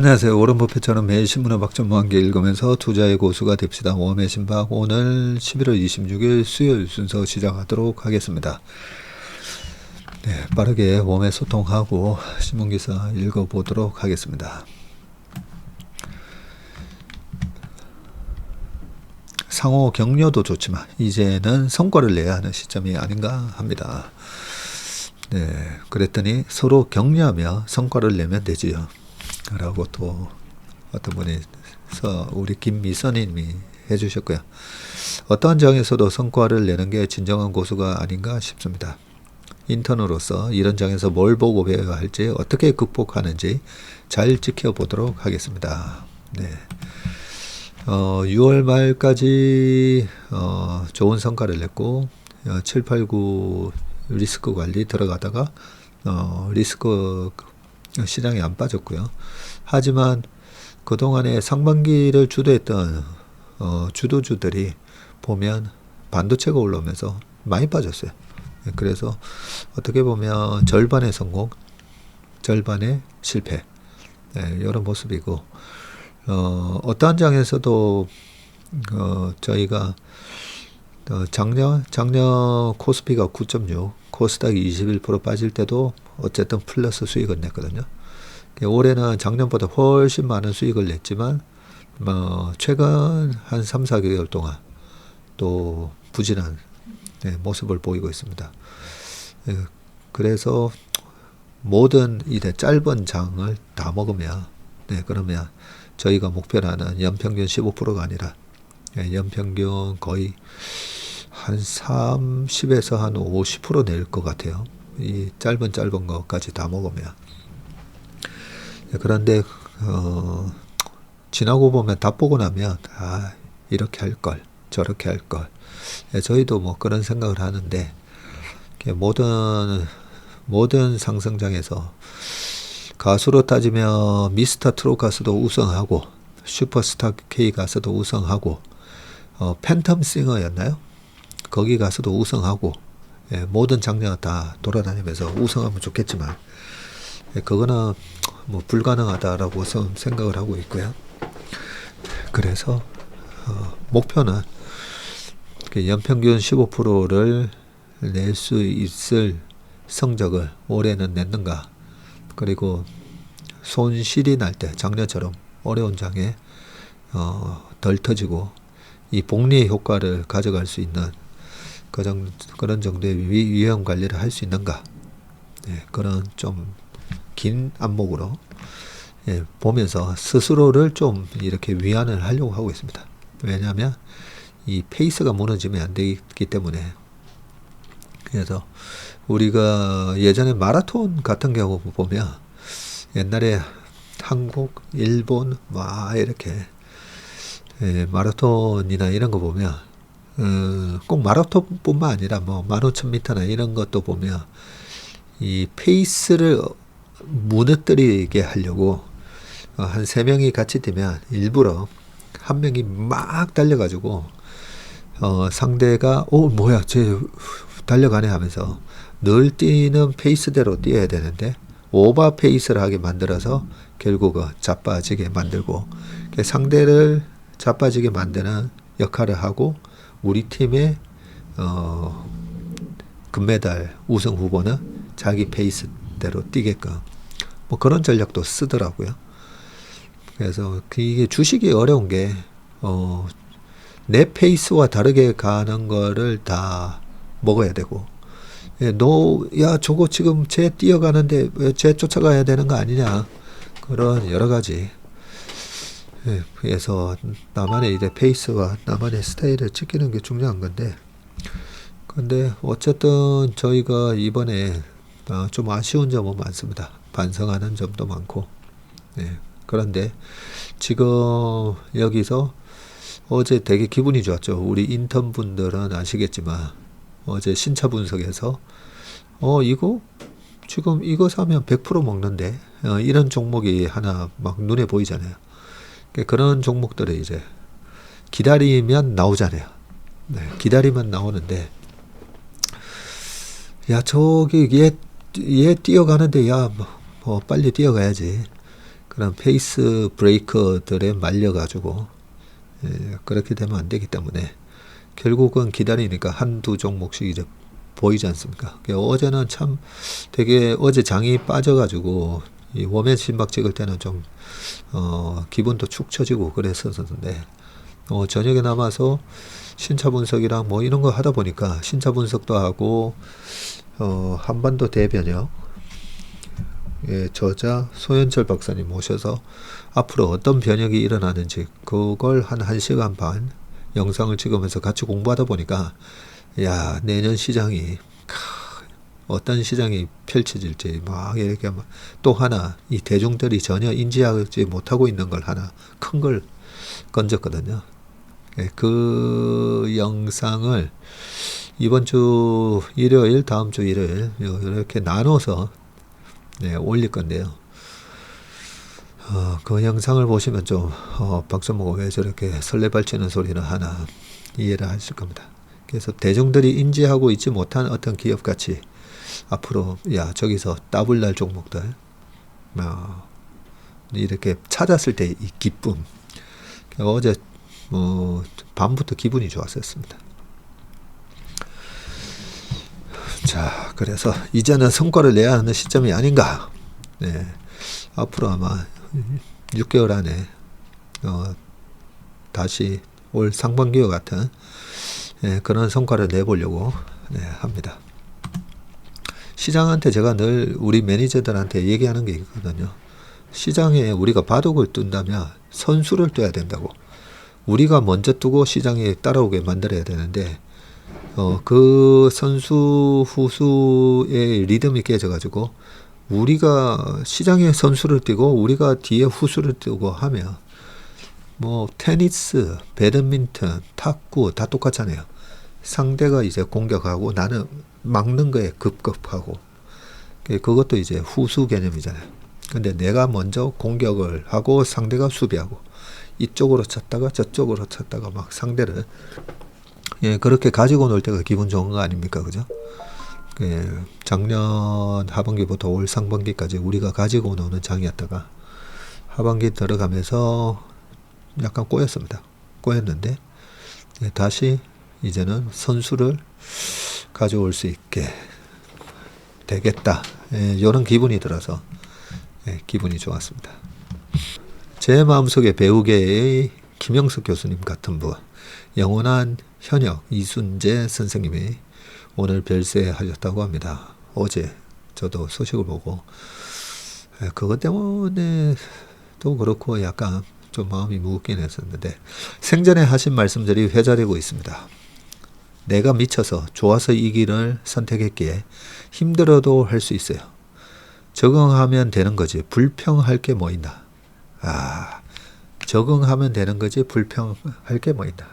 안녕하세요. 워런 버핏처럼 매일 신문의 박전무 한 개 읽으면서 투자의 고수가 됩시다. 웜의 신박 오늘 11월 26일 수요일 순서 시작하도록 하겠습니다. 네, 빠르게 웜의 소통하고 신문기사 읽어보도록 하겠습니다. 상호 격려도 좋지만 이제는 성과를 내야 하는 시점이 아닌가 합니다. 네, 그랬더니 서로 격려하며 성과를 내면 되지요. 라고 또 어떤 분이 우리 김미선님이 해주셨고요. 어떠한 장에서도 성과를 내는 게 진정한 고수가 아닌가 싶습니다. 인턴으로서 이런 장에서 뭘 보고 배워야 할지 어떻게 극복하는지 잘 지켜보도록 하겠습니다. 네. 6월 말까지 좋은 성과를 냈고 7, 8, 9 리스크 관리 들어가다가 리스크 시장이 안 빠졌고요. 하지만 그동안에 상반기를 주도했던 주도주들이 보면 반도체가 올라오면서 많이 빠졌어요. 그래서 어떻게 보면 절반의 성공, 절반의 실패, 네, 이런 모습이고 어떠한 장에서도 저희가 작년 코스피가 9.6, 코스닥이 21% 빠질 때도 어쨌든 플러스 수익을 냈거든요. 올해는 작년보다 훨씬 많은 수익을 냈지만 최근 한 3, 4개월 동안 또 부진한 모습을 보이고 있습니다. 그래서 모든 이제 짧은 장을 다 먹으면 그러면 저희가 목표로 하는 연평균 15%가 아니라 연평균 거의 한 30에서 한 50% 낼 것 같아요. 이 짧은 것까지 다 먹으면. 그런데 지나고 보면 다 보고 나면 이렇게 할 걸, 저렇게 할 걸. 저희도 뭐 그런 생각을 하는데 모든 상승장에서 가수로 따지면 미스터 트롯 가수도 우승하고 슈퍼스타 K 가수도 우승하고 팬텀 싱어였나요? 거기 가서도 우승하고 모든 장르가 다 돌아다니면서 우승하면 좋겠지만 그거는 뭐 불가능하다라고 생각을 하고 있고요. 그래서 목표는 연평균 15%를 낼 수 있을 성적을 올해는 냈는가, 그리고 손실이 날 때 작년처럼 어려운 장에 덜 터지고 이 복리의 효과를 가져갈 수 있는 그런 정도의 위험 관리를 할 수 있는가, 그런 좀 긴 안목으로 보면서 스스로를 좀 이렇게 위안을 하려고 하고 있습니다. 왜냐하면 이 페이스가 무너지면 안 되기 때문에. 그래서 우리가 예전에 마라톤 같은 경우 보면 옛날에 한국, 일본 막 이렇게 마라톤이나 이런 거 보면 꼭 마라톤뿐만 아니라 뭐 15,000m나 이런 것도 보면 이 페이스를 무너뜨리게 하려고 한 3명이 같이 뛰면 일부러 한 명이 막 달려가지고 상대가 뭐야 쟤 달려가네 하면서 늘 뛰는 페이스대로 뛰어야 되는데 오버 페이스를 하게 만들어서 결국은 자빠지게 만들고 상대를 자빠지게 만드는 역할을 하고 우리 팀의 금메달 우승 후보는 자기 페이스대로 뛰게끔 뭐 그런 전략도 쓰더라고요. 그래서 이게 주식이 어려운 게 내 페이스와 다르게 가는 거를 다 먹어야 되고, 야 저거 지금 쟤 뛰어가는데 왜 쟤 쫓아가야 되는 거 아니냐, 그런 여러 가지. 그래서 나만의 이제 페이스와 나만의 스타일을 지키는 게 중요한 건데, 근데 어쨌든 저희가 이번에 좀 아쉬운 점은 많습니다. 반성하는 점도 많고. 그런데 지금 여기서 어제 되게 기분이 좋았죠. 우리 인턴 분들은 아시겠지만 어제 신차 분석에서 이거 지금 이거 사면 100% 먹는데 이런 종목이 하나 막 눈에 보이잖아요. 그런 종목들을 이제 기다리면 나오잖아요. 기다리면 나오는데, 야 저기 얘 뛰어가는데 야 뭐 빨리 뛰어가야지. 그런 페이스 브레이커들에 말려가지고 그렇게 되면 안 되기 때문에 결국은 기다리니까 한두 종목씩 이제 보이지 않습니까? 어제는 참 되게 어제 장이 빠져가지고 이 웜의 심박 찍을 때는 좀 기분도 축 처지고 그랬었는데 저녁에 남아서 신차 분석이랑 뭐 이런 거 하다 보니까 신차 분석도 하고 한반도 대변역 저자 소현철 박사님 모셔서 앞으로 어떤 변혁이 일어나는지 그걸 한 1시간 반 영상을 찍으면서 같이 공부하다 보니까 야 내년 시장이 어떤 시장이 펼쳐질지 막 이렇게 또 하나 이 대중들이 전혀 인지하지 못하고 있는 걸 하나 큰 걸 건졌거든요. 그 영상을 이번 주 일요일 다음 주 일요일 이렇게 나눠서 올릴 건데요. 그 영상을 보시면 좀 박선모가 왜 저렇게 설레발치는 소리를 하나 이해를 하실 겁니다. 그래서 대중들이 인지하고 있지 못한 어떤 기업같이 앞으로 야 저기서 따블날 종목들 이렇게 찾았을 때 이 기쁨 어제 밤부터 기분이 좋았었습니다. 자 그래서 이제는 성과를 내야 하는 시점이 아닌가. 앞으로 아마 6개월 안에 다시 올 상반기와 같은 그런 성과를 내보려고 합니다. 시장한테 제가 늘 우리 매니저들한테 얘기하는 게 있거든요. 시장에 우리가 바둑을 둔다면 선수를 둬야 된다고. 우리가 먼저 두고 시장에 따라오게 만들어야 되는데 그 선수 후수의 리듬이 깨져가지고 우리가 시장에 선수를 띄고 우리가 뒤에 후수를 띄고 하면 뭐 테니스, 배드민턴, 탁구 다 똑같잖아요. 상대가 이제 공격하고 나는 막는 거에 급급하고 그것도 이제 후수 개념이잖아요. 근데 내가 먼저 공격을 하고 상대가 수비하고 이쪽으로 쳤다가 저쪽으로 쳤다가 막 상대를 그렇게 가지고 놀 때가 기분 좋은 거 아닙니까? 그죠? 작년 하반기부터 올 상반기까지 우리가 가지고 노는 장이었다가 하반기 들어가면서 약간 꼬였습니다. 꼬였는데 다시 이제는 선수를 가져올 수 있게 되겠다. 이런 기분이 들어서 기분이 좋았습니다. 제 마음속에 배우계의 김영석 교수님 같은 분, 영원한 현역 이순재 선생님이 오늘 별세하셨다고 합니다. 어제 저도 소식을 보고 그것 때문에 또 그렇고 약간 좀 마음이 무겁긴 했었는데 생전에 하신 말씀들이 회자되고 있습니다. 내가 미쳐서 좋아서 이 길을 선택했기에 힘들어도 할 수 있어요. 적응하면 되는 거지 불평할 게 뭐 있나. 적응하면 되는 거지 불평할 게 뭐 있나.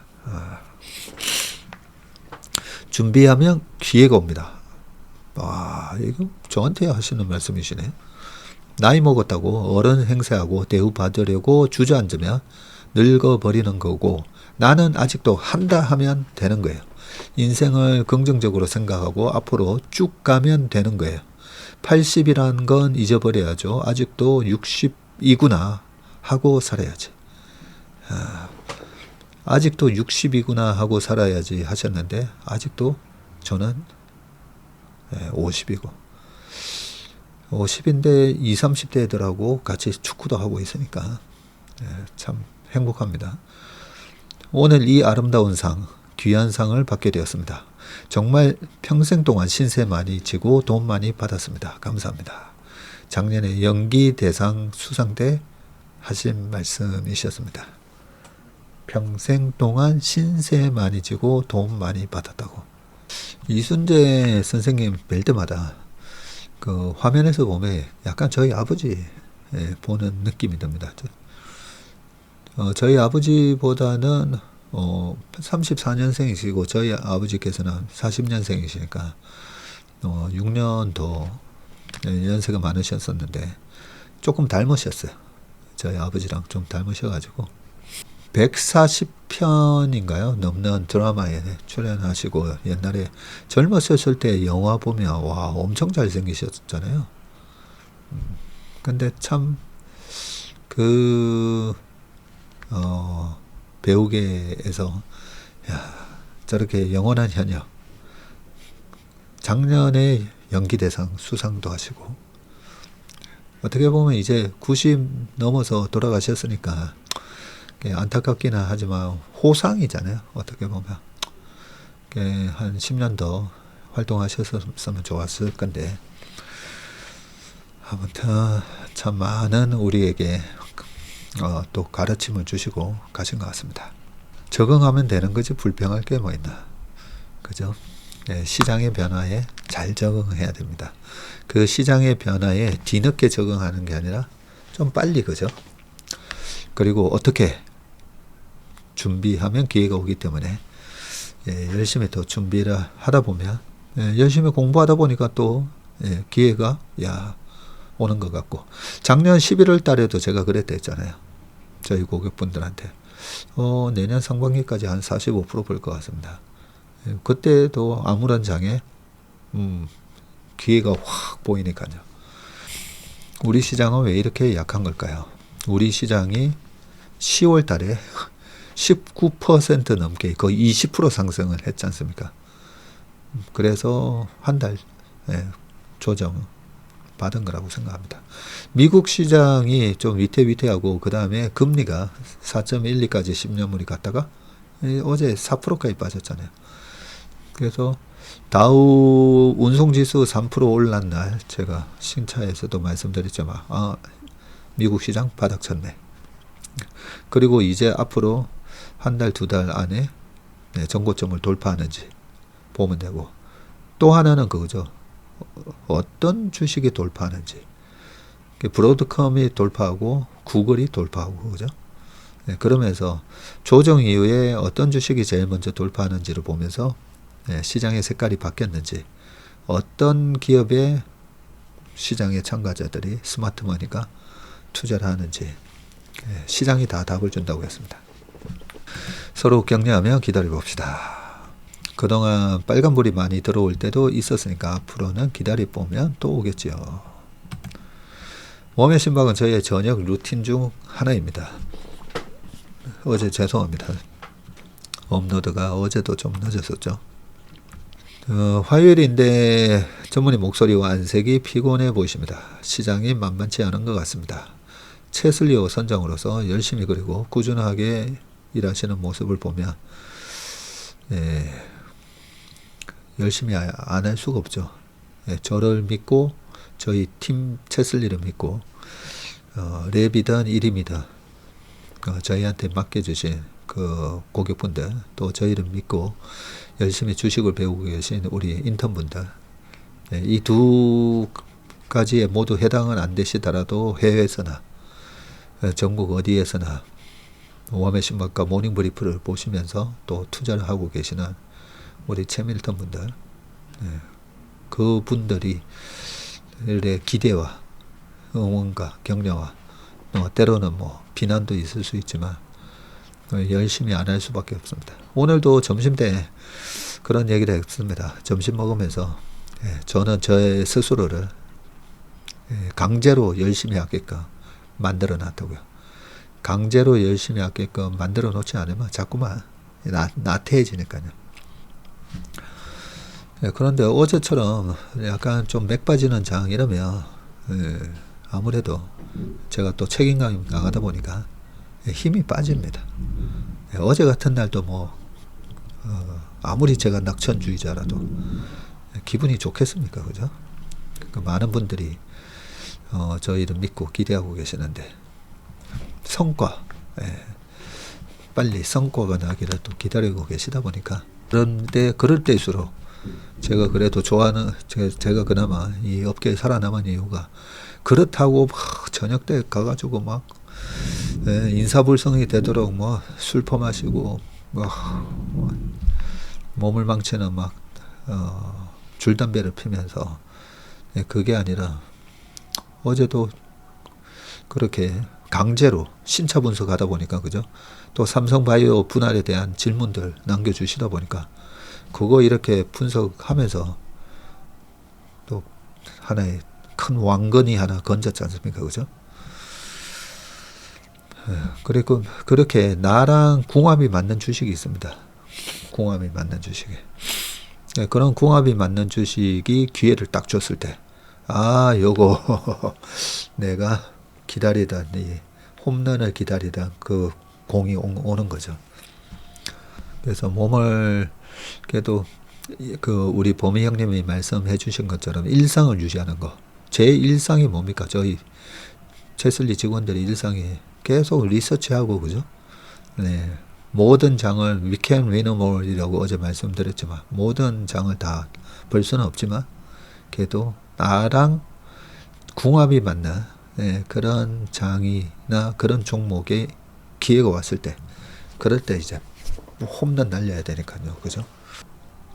준비하면 기회가 옵니다. 이거 저한테 하시는 말씀이시네. 나이 먹었다고 어른 행세하고 대우받으려고 주저앉으면 늙어버리는 거고 나는 아직도 한다 하면 되는 거예요. 인생을 긍정적으로 생각하고 앞으로 쭉 가면 되는 거예요. 80이라는 건 잊어버려야죠. 아직도 60이구나 하고 살아야지. 아직도 60이구나 하고 살아야지 하셨는데 아직도 저는 50이고 50인데 20, 30대들하고 같이 축구도 하고 있으니까 참 행복합니다. 오늘 이 아름다운 상, 귀한 상을 받게 되었습니다. 정말 평생 동안 신세 많이 지고 돈 많이 받았습니다. 감사합니다. 작년에 연기 대상 수상 때 하신 말씀이셨습니다. 평생 동안 신세 많이 지고 돈 많이 받았다고. 이순재 선생님 뵐 때마다 그 화면에서 보면 약간 저희 아버지 보는 느낌이 듭니다. 저희 아버지보다는 34년생이시고 저희 아버지께서는 40년생이시니까 6년 더 연세가 많으셨었는데 조금 닮으셨어요. 저희 아버지랑 좀 닮으셔가지고 140편인가요? 넘는 드라마에 출연하시고 옛날에 젊었을 때 영화 보면 와 엄청 잘생기셨잖아요. 근데 참 그 배우계에서 저렇게 영원한 현역, 작년에 연기대상 수상도 하시고, 어떻게 보면 이제 90 넘어서 돌아가셨으니까 안타깝기는 하지만 호상이잖아요. 어떻게 보면 한 10년 더 활동하셨으면 좋았을 건데, 아무튼 참 많은 우리에게 또 가르침을 주시고 가신 것 같습니다. 적응하면 되는 거지 불평할 게 뭐 있나, 그죠? 시장의 변화에 잘 적응해야 됩니다. 그 시장의 변화에 뒤늦게 적응하는 게 아니라 좀 빨리, 그죠? 그리고 어떻게 준비하면 기회가 오기 때문에 열심히 또 준비를 하다 보면, 열심히 공부하다 보니까 또 기회가 오는 것 같고, 작년 11월 달에도 제가 그랬다 했잖아요. 저희 고객분들한테 내년 상반기까지 한 45% 볼 것 같습니다. 그때도 아무런 장애 기회가 확 보이니까요. 우리 시장은 왜 이렇게 약한 걸까요? 우리 시장이 10월 달에 19% 넘게 거의 20% 상승을 했지 않습니까? 그래서 한 달 조정 받은 거라고 생각합니다. 미국 시장이 좀 위태위태하고, 그 다음에 금리가 4.12까지 10년물이 갔다가 어제 4%까지 빠졌잖아요. 그래서 다우 운송지수 3% 올란 날 제가 신차에서도 말씀드렸지만 미국 시장 바닥쳤네. 그리고 이제 앞으로 한 달, 두 달 안에 정고점을 돌파하는지 보면 되고, 또 하나는 그거죠. 어떤 주식이 돌파하는지. 브로드컴이 돌파하고 구글이 돌파하고, 그죠? 그러면서 조정 이후에 어떤 주식이 제일 먼저 돌파하는지를 보면서 시장의 색깔이 바뀌었는지, 어떤 기업의 시장의 참가자들이 스마트머니가 투자를 하는지, 시장이 다 답을 준다고 했습니다. 서로 격려하며 기다려 봅시다. 그동안 빨간불이 많이 들어올 때도 있었으니까 앞으로는 기다려보면 또 오겠지요. 몸의 심박은 저의 저녁 루틴 중 하나입니다. 어제 죄송합니다. 업로드가 어제도 좀 늦었었죠. 화요일인데 전문의 목소리와 안색이 피곤해 보이십니다. 시장이 만만치 않은 것 같습니다. 채슬리오 선장으로서 열심히 그리고 꾸준하게 일하시는 모습을 보면 열심히 안 할 수가 없죠. 저를 믿고 저희 팀 채슬리를 믿고 랩이든 일입니다. 저희한테 맡겨주신 그 고객분들, 또 저희를 믿고 열심히 주식을 배우고 계신 우리 인턴분들, 이 두 가지에 모두 해당은 안 되시더라도 해외에서나 전국 어디에서나 웜의 신박과 모닝 브리프를 보시면서 또 투자를 하고 계시는 우리 채밀턴 분들, 그 분들이 기대와 응원과 격려와 때로는 비난도 있을 수 있지만 열심히 안 할 수밖에 없습니다. 오늘도 점심 때 그런 얘기를 했습니다. 점심 먹으면서 저는 저의 스스로를 강제로 열심히 하게끔 만들어 놨다고요. 강제로 열심히 하게끔 만들어 놓지 않으면 자꾸만 나태해지니까요. 그런데 어제처럼 약간 좀 맥 빠지는 장 이러면 아무래도 제가 또 책임감이 나가다 보니까 힘이 빠집니다. 어제 같은 날도 아무리 제가 낙천주의자라도 기분이 좋겠습니까, 그죠? 많은 분들이 저희를 믿고 기대하고 계시는데 성과, 빨리 성과가 나기를 또 기다리고 계시다 보니까, 그런데 그럴 때일수록 제가 그래도 좋아하는, 제가 그나마 이 업계에 살아남은 이유가, 그렇다고 저녁 때 가가지고 인사불성이 되도록 술 퍼마시고 몸을 망치는 줄담배를 피면서, 그게 아니라 어제도 그렇게 강제로 신차 분석하다 보니까, 그죠? 또 삼성바이오 분할에 대한 질문들 남겨주시다 보니까 그거 이렇게 분석하면서 또 하나의 큰 왕건이 하나 건졌지 않습니까, 그죠? 그리고 그렇게 나랑 궁합이 맞는 주식이 있습니다. 궁합이 맞는 주식이. 그런 궁합이 맞는 주식이 기회를 딱 줬을 때, 아, 요거 내가 기다리던 이 홈런을 기다리던 그 공이 오는 거죠. 그래서 몸을 그래도 그 우리 보미 형님이 말씀해 주신 것처럼 일상을 유지하는 거. 제 일상이 뭡니까? 저희 체슬리 직원들의 일상이 계속 리서치하고, 그죠? 네. 모든 장을 we can win more이라고 어제 말씀드렸지만, 모든 장을 다 벌 수는 없지만 그래도 나랑 궁합이 맞는 그런 장이나 그런 종목에 기회가 왔을 때, 그럴 때 이제 홈런 날려야 되니까요. 그죠?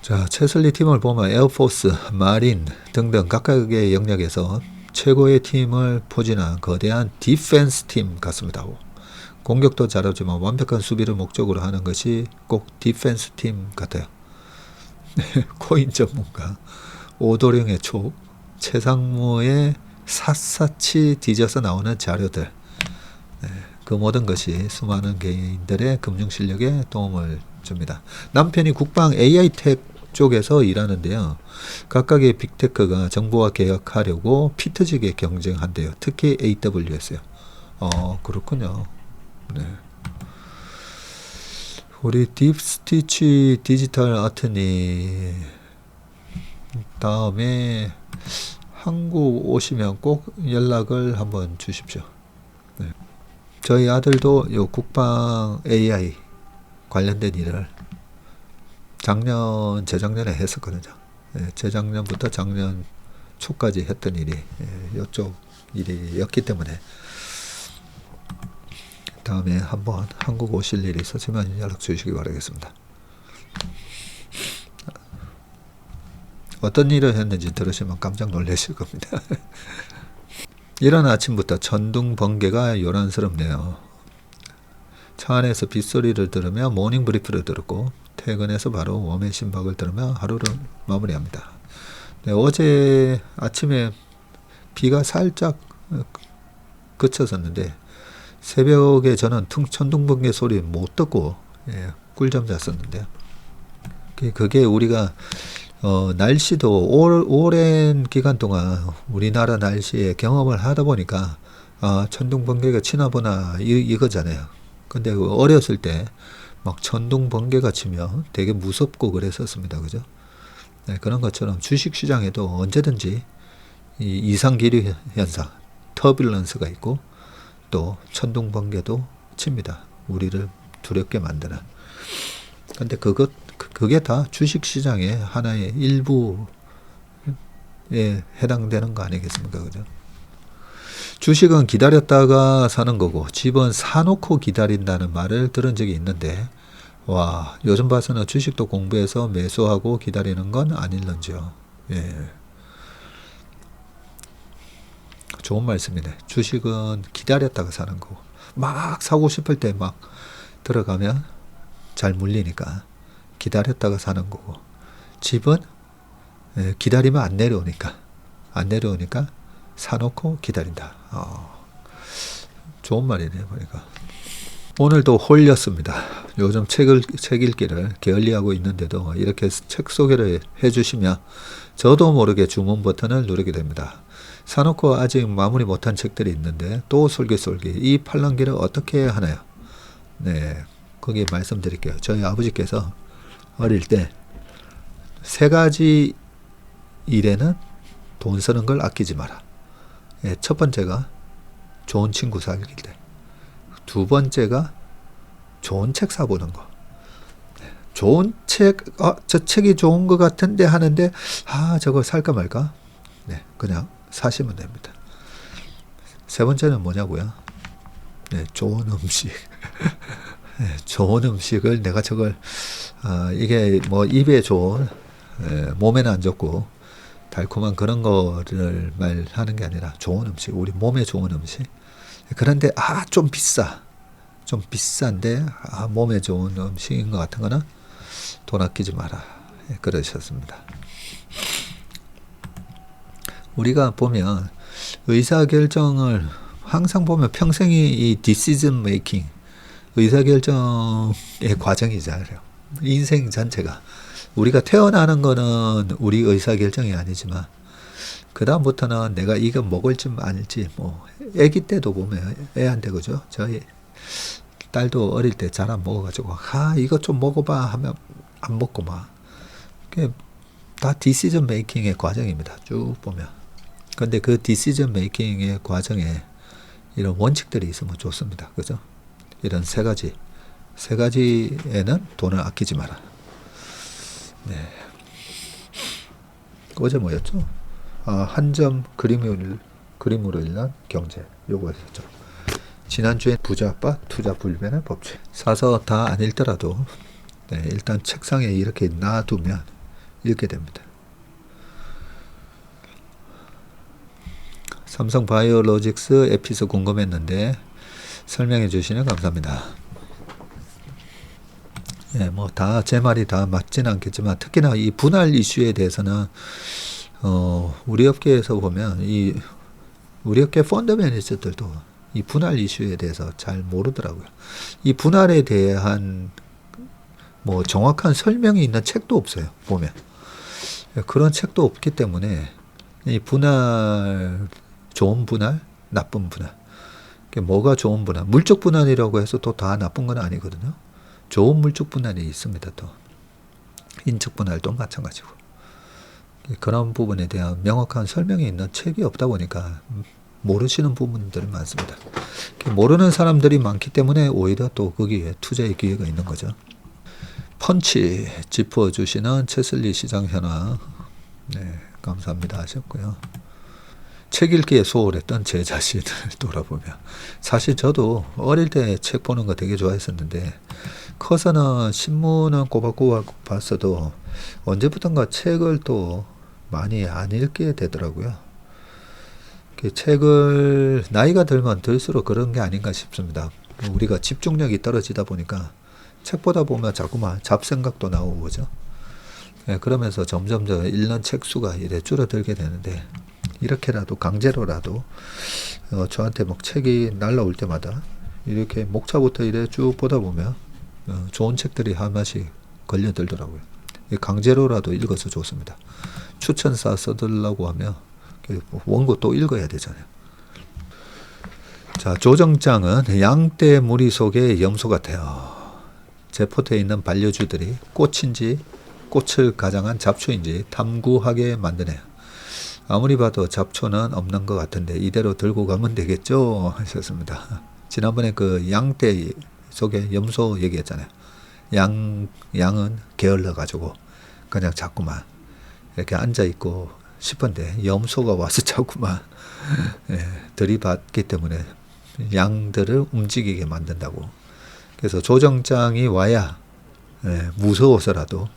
자, 체슬리 팀을 보면 에어포스, 마린 등등 각각의 영역에서 최고의 팀을 포진한 거대한 디펜스 팀 같습니다. 공격도 잘하지만 완벽한 수비를 목적으로 하는 것이 꼭 디펜스 팀 같아요. 코인 전문가 오도령의 촉, 최상무의 샅샅이 뒤져서 나오는 자료들, 그 모든 것이 수많은 개인들의 금융 실력에 도움을 줍니다. 남편이 국방 AI 텍 쪽에서 일하는데요. 각각의 빅테크가 정보와 개혁하려고 피터지게 경쟁한대요. 특히 AWS요. 그렇군요. 네. 우리 딥스티치 디지털 아트니 다음에 한국 오시면 꼭 연락을 한번 주십시오. 네. 저희 아들도 요 국방 AI 관련된 일을 재작년에 했었거든요. 재작년부터 작년 초까지 했던 일이 이쪽 일이었기 때문에 다음에 한번 한국 오실 일이 있었으면 연락 주시기 바라겠습니다. 어떤 일을 했는지 들으시면 깜짝 놀라실 겁니다. 이런 아침부터 천둥 번개가 요란스럽네요. 차 안에서 빗소리를 들으며 모닝 브리프를 들었고 퇴근해서 바로 웜의 심박을 들으며 하루를 마무리합니다. 네, 어제 아침에 비가 살짝 그쳤었는데 새벽에 저는 천둥번개 소리 못 듣고 꿀잠 잤었는데요. 그게 우리가 날씨도 오랜 기간 동안 우리나라 날씨에 경험을 하다 보니까 천둥번개가 치나 보나 이거잖아요. 근데 어렸을 때 막 천둥 번개가 치면 되게 무섭고 그랬었습니다. 그죠? 네, 그런 것처럼 주식시장에도 언제든지 이 이상기류 현상, 터뷸런스가 있고 또 천둥 번개도 칩니다. 우리를 두렵게 만드는. 근데 그게 다 주식시장의 하나의 일부에 해당되는 거 아니겠습니까? 그죠? 주식은 기다렸다가 사는 거고 집은 사놓고 기다린다는 말을 들은 적이 있는데, 와, 요즘 봐서는 주식도 공부해서 매수하고 기다리는 건 아닐런지요. 예. 좋은 말씀이네. 주식은 기다렸다가 사는 거고 막 사고 싶을 때 막 들어가면 잘 물리니까 기다렸다가 사는 거고, 집은 기다리면 안 내려오니까 사놓고 기다린다. 좋은 말이네요. 보니까 오늘도 홀렸습니다. 요즘 책 읽기를 게을리하고 있는데도 이렇게 책 소개를 해주시면 저도 모르게 주문 버튼을 누르게 됩니다. 사놓고 아직 마무리 못한 책들이 있는데 또 솔깃솔깃 이 팔랑귀를 어떻게 하나요? 네, 거기 말씀드릴게요. 저희 아버지께서 어릴 때 3가지 일에는 돈 쓰는 걸 아끼지 마라. 첫 번째가 좋은 친구 사귈 때, 두 번째가 좋은 책 사보는 거. 좋은 책, 저 책이 좋은 것 같은데 하는데 저거 살까 말까? 네, 그냥 사시면 됩니다. 세 번째는 뭐냐고요? 네, 좋은 음식. 네, 좋은 음식을 내가 저걸 이게 뭐 입에 좋은, 몸에는 안 좋고 달콤한 그런 거를 말하는 게 아니라 좋은 음식, 우리 몸에 좋은 음식. 그런데 좀 비싼데 몸에 좋은 음식인 것 같은 거는 돈 아끼지 마라. 그러셨습니다. 우리가 보면 의사결정을 항상 보면 평생이 이 decision making, 의사결정의 과정이잖아요. 인생 전체가. 우리가 태어나는 거는 우리 의사결정이 아니지만, 그다음부터는 내가 이거 먹을지 말지, 뭐, 애기 때도 보면 애한테 그죠? 저희 딸도 어릴 때 잘 안 먹어가지고, 이거 좀 먹어봐 하면 안 먹고 막. 그게 다 디시전 메이킹의 과정입니다. 쭉 보면. 근데 그 디시전 메이킹의 과정에 이런 원칙들이 있으면 좋습니다. 그죠? 이런 세 가지에는 돈을 아끼지 마라. 네. 어제 뭐였죠? 한 점 그림으로 일난 경제. 요거였죠. 지난주에 부자빠 투자 불변의 법칙. 사서 다 안 읽더라도 네, 일단 책상에 이렇게 놔두면 읽게 됩니다. 삼성바이오로직스 에피소 궁금했는데 설명해 주시면 감사합니다. 예, 뭐 다 제 말이 다 맞지는 않겠지만 특히나 이 분할 이슈에 대해서는 우리 업계에서 보면 우리 업계 펀드 매니저들도 이 분할 이슈에 대해서 잘 모르더라고요. 이 분할에 대한 뭐 정확한 설명이 있는 책도 없어요. 보면 그런 책도 없기 때문에 이 분할, 좋은 분할, 나쁜 분할, 뭐가 좋은 분할, 물적 분할이라고 해서 또 다 나쁜 건 아니거든요. 좋은 물적 분할이 있습니다. 또 인적 분할도 마찬가지고. 그런 부분에 대한 명확한 설명이 있는 책이 없다 보니까 모르시는 부분들이 많습니다. 모르는 사람들이 많기 때문에 오히려 또 거기에 투자의 기회가 있는 거죠. 펀치 짚어주시는 채슬리 시장 현황, 네, 감사합니다 하셨고요. 책 읽기에 소홀했던 제 자신을 돌아보며, 사실 저도 어릴 때 책 보는 거 되게 좋아했었는데 커서는 신문은 꼬박꼬박 봤어도 언제부턴가 책을 또 많이 안 읽게 되더라고요. 책을 나이가 들면 들수록 그런 게 아닌가 싶습니다. 우리가 집중력이 떨어지다 보니까 책 보다 보면 자꾸만 잡생각도 나오고 그죠. 네, 그러면서 점점 더 읽는 책 수가 이래 줄어들게 되는데, 이렇게라도 강제로라도 저한테 막 책이 날라올 때마다 이렇게 목차부터 이래 쭉 보다 보면 좋은 책들이 하나씩 걸려들더라고요. 강제로라도 읽어서 좋습니다. 추천사 써들라고 하면 원고 또 읽어야 되잖아요. 자, 조정장은 양떼 무리 속의 염소 같아요. 제 포트에 있는 반려주들이 꽃인지 꽃을 가장한 잡초인지 탐구하게 만드네요. 아무리 봐도 잡초는 없는 것 같은데 이대로 들고 가면 되겠죠? 하셨습니다. 지난번에 그 양떼 속에 염소 얘기했잖아요. 양은 게을러 가지고 그냥 자꾸만 이렇게 앉아 있고 싶은데 염소가 와서 자꾸만 들이받기 때문에 양들을 움직이게 만든다고. 그래서 조정장이 와야 무서워서라도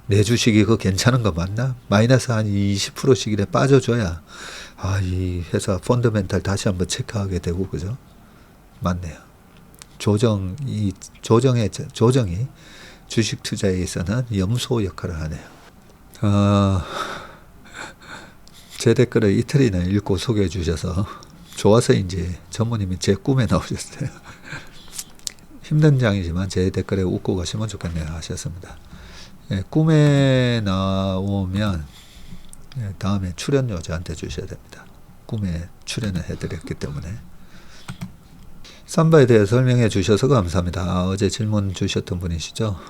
내 주식이 그거 괜찮은 거 맞나? 마이너스 한 20%씩 이래 빠져줘야 이 회사 펀더멘탈 다시 한번 체크하게 되고 그죠? 맞네요. 조정이 주식 투자에 있어서는 염소 역할을 하네요. 제 댓글을 이틀이나 읽고 소개해 주셔서 좋아서인지 전무님이 제 꿈에 나오셨어요. 힘든 장이지만 제 댓글에 웃고 가시면 좋겠네요 하셨습니다. 꿈에 나오면 다음에 출연료 저한테 주셔야 됩니다. 꿈에 출연을 해드렸기 때문에. 삼바에 대해 설명해 주셔서 감사합니다. 어제 질문 주셨던 분이시죠.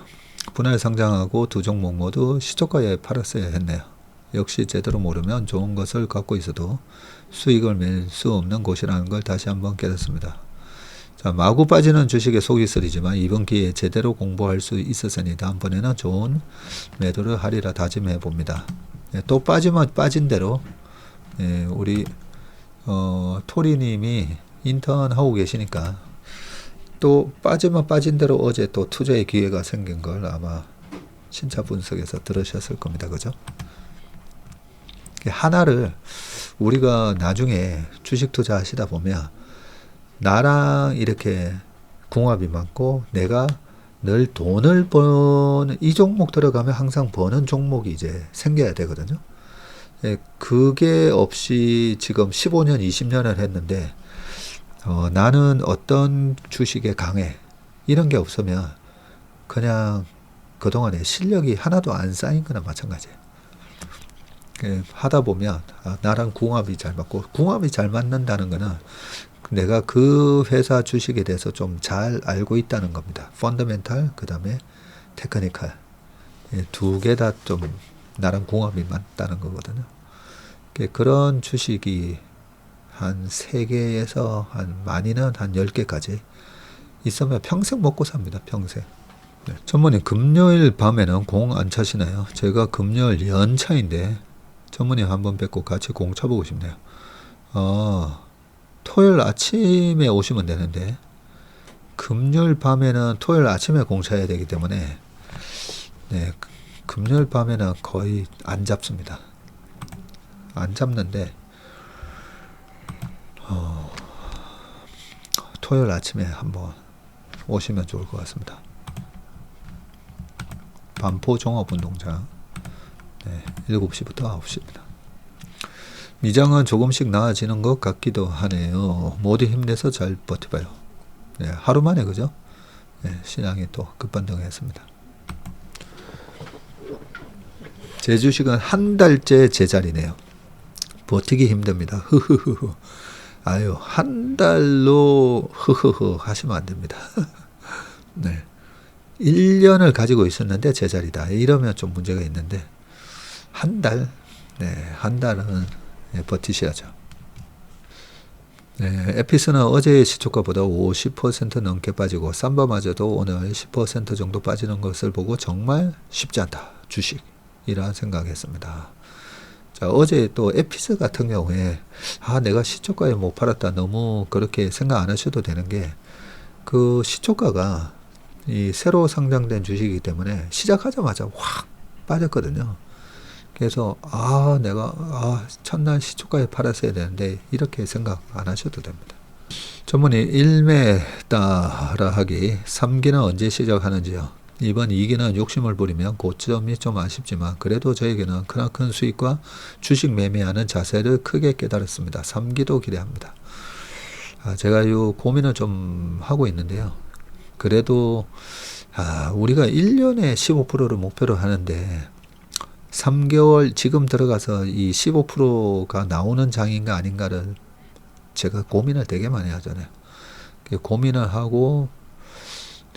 분할 상장하고 두 종목 모두 시초가에 팔았어야 했네요. 역시 제대로 모르면 좋은 것을 갖고 있어도 수익을 낼 수 없는 곳이라는 걸 다시 한번 깨닫습니다. 자, 마구 빠지는 주식에 속이 쓰리지만 이번 기회에 제대로 공부할 수 있었으니 다음번에는 좋은 매도를 하리라 다짐해 봅니다. 또 빠지면 빠진 대로 우리 토리님이 인턴 하고 계시니까 또 빠지면 빠진 대로 어제 또 투자의 기회가 생긴 걸 아마 신차 분석에서 들으셨을 겁니다. 그죠? 하나를 우리가 나중에 주식 투자 하시다 보면 나랑 이렇게 궁합이 맞고 내가 늘 돈을 버는 이 종목 들어가면 항상 버는 종목이 이제 생겨야 되거든요. 그게 없이 지금 15년, 20년을 했는데 나는 어떤 주식에 강해 이런 게 없으면 그냥 그동안에 실력이 하나도 안 쌓인 거나 마찬가지예요. 하다 보면 나랑 궁합이 잘 맞고, 궁합이 잘 맞는다는 거는 내가 그 회사 주식에 대해서 좀 잘 알고 있다는 겁니다. 펀더멘탈, 그 다음에 테크니컬, 두 개 다 좀 나랑 궁합이 맞다는 거거든요. 그런 주식이 한 3개에서 많이는 한 10개까지 있으면 평생 먹고 삽니다. 평생. 네. 전문님, 금요일 밤에는 공 안 차시나요? 제가 금요일 연차인데 전문님 한번 뵙고 같이 공 쳐보고 싶네요. 토요일 아침에 오시면 되는데 금요일 밤에는 토요일 아침에 공 쳐야 되기 때문에 네, 금요일 밤에는 거의 안 잡습니다. 안 잡는데 토요일 아침에 한번 오시면 좋을 것 같습니다. 반포 종합운동장 7시부터 9시입니다. 미장은 조금씩 나아지는 것 같기도 하네요. 모두 힘내서 잘 버텨봐요. 하루 만에 그죠? 시장이 또 급반등했습니다. 제 주식은 한 달째 제자리네요. 버티기 힘듭니다. 흐흐흐. 아유, 한 달로 흐흐흐 하시면 안 됩니다. 네. 1년을 가지고 있었는데 제자리다. 이러면 좀 문제가 있는데 한 달? 한 달은 버티셔야죠. 에피스는 어제의 시초가보다 50% 넘게 빠지고 삼바마저도 오늘 10% 정도 빠지는 것을 보고 정말 쉽지 않다. 주식이라 생각했습니다. 자, 어제 또 에피스 같은 경우에 내가 시초가에 못 팔았다. 너무 그렇게 생각 안 하셔도 되는 게 그 시초가가 이 새로 상장된 주식이기 때문에 시작하자마자 확 빠졌거든요. 그래서 내가 첫날 시초가에 팔았어야 되는데 이렇게 생각 안 하셔도 됩니다. 전문의 1매 따라하기 3기는 언제 시작하는지요? 이번 2기는 욕심을 부리면 고점이 좀 아쉽지만 그래도 저에게는 크나큰 수익과 주식 매매하는 자세를 크게 깨달았습니다. 3기도 기대합니다. 제가 이 고민을 좀 하고 있는데요. 그래도 우리가 1년에 15%를 목표로 하는데 3개월 지금 들어가서 이 15%가 나오는 장인가 아닌가를 제가 고민을 되게 많이 하잖아요. 고민을 하고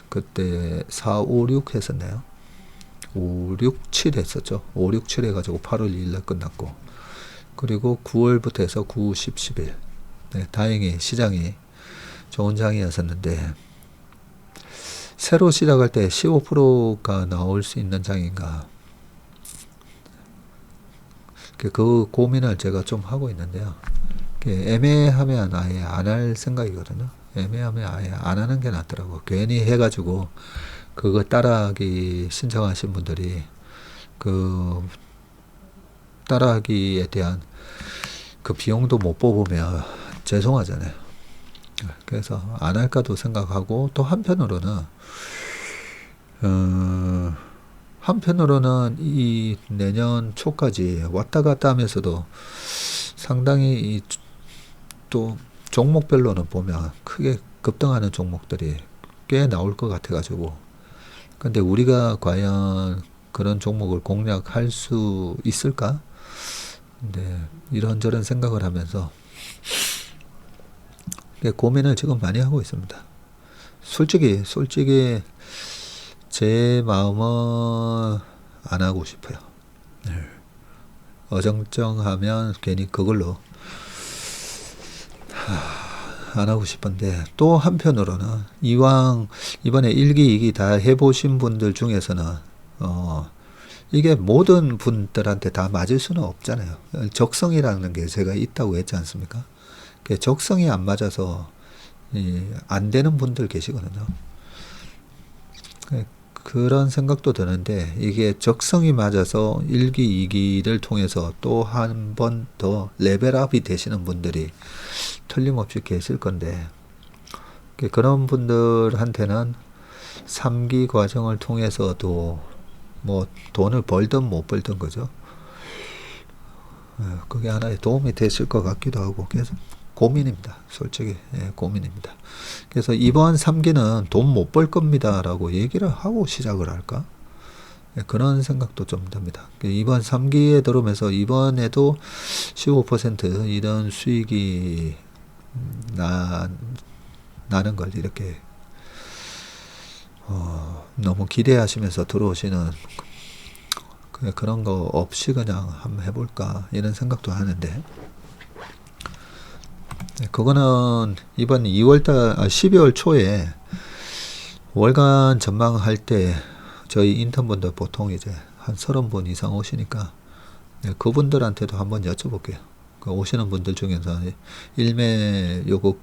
그때 4, 5, 6 했었나요? 5, 6, 7 했었죠. 5, 6, 7 해가지고 8월 2일날 끝났고 그리고 9월부터 해서 9, 10, 11 다행히 시장이 좋은 장이었었는데 새로 시작할 때 15%가 나올 수 있는 장인가 그 고민을 제가 좀 하고 있는데요. 애매하면 아예 안 할 생각이거든요. 애매하면 아예 안 하는 게 낫더라고. 괜히 해가지고 그거 따라하기 신청하신 분들이 그 따라하기에 대한 그 비용도 못 뽑으면 죄송하잖아요. 그래서 안 할까도 생각하고 또 한편으로는 이 내년 초까지 왔다 갔다 하면서도 상당히 또 종목별로는 보면 크게 급등하는 종목들이 꽤 나올 것 같아가지고 근데 우리가 과연 그런 종목을 공략할 수 있을까? 근데 이런저런 생각을 하면서 고민을 지금 많이 하고 있습니다. 솔직히 제 마음은 안 하고 싶어요. 어정쩡하면 괜히 그걸로 안 하고 싶은데 또 한편으로는 이왕 이번에 1기, 2기 다 해보신 분들 중에서는 이게 모든 분들한테 다 맞을 수는 없잖아요. 적성이라는 게 제가 있다고 했지 않습니까? 적성이 안 맞아서 안 되는 분들 계시거든요. 그런 생각도 드는데 이게 적성이 맞아서 1기, 2기를 통해서 또 한 번 더 레벨업이 되시는 분들이 틀림없이 계실 건데 그런 분들한테는 3기 과정을 통해서도 뭐 돈을 벌든 못 벌든 거죠. 그게 하나의 도움이 되실 것 같기도 하고 그래서 고민입니다. 솔직히 고민입니다. 그래서 이번 3기는 돈 못 벌 겁니다 라고 얘기를 하고 시작을 할까? 그런 생각도 좀 듭니다. 이번 3기에 들어오면서 이번에도 15% 이런 수익이 나는 걸 이렇게 너무 기대하시면서 들어오시는 그런 거 없이 그냥 한번 해볼까 이런 생각도 하는데, 그거는 이번 12월 초에 월간 전망할 때 저희 인턴분들 보통 이제 한 30분 이상 오시니까 그분들한테도 한번 여쭤볼게요. 그 오시는 분들 중에서 일매 요금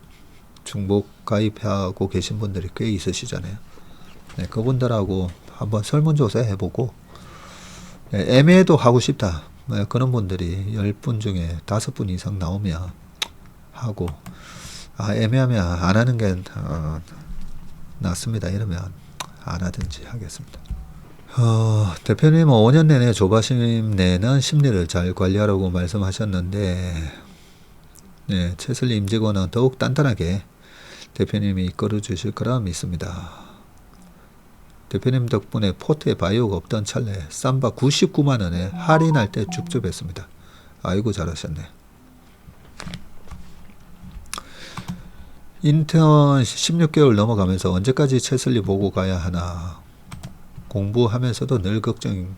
중복 가입하고 계신 분들이 꽤 있으시잖아요. 그분들하고 한번 설문조사 해보고, 애매해도 하고 싶다 그런 분들이 10분 중에 5분 이상 나오면 하고, 애매하면 안 하는 게 낫습니다 이러면 안 하든지 하겠습니다. 대표님은 5년 내내 조바심 내는 심리를 잘 관리하라고 말씀하셨는데, 최슬리 임직원은 더욱 단단하게 대표님이 이끌어 주실 거라 믿습니다. 대표님 덕분에 포트에 바이오가 없던 찰나에 쌈바 99만원에 할인할 때 줍줍했습니다. 아이고 잘하셨네. 인턴 16개월 넘어가면서 언제까지 최슬리 보고 가야 하나 공부하면서도 늘 걱정인데,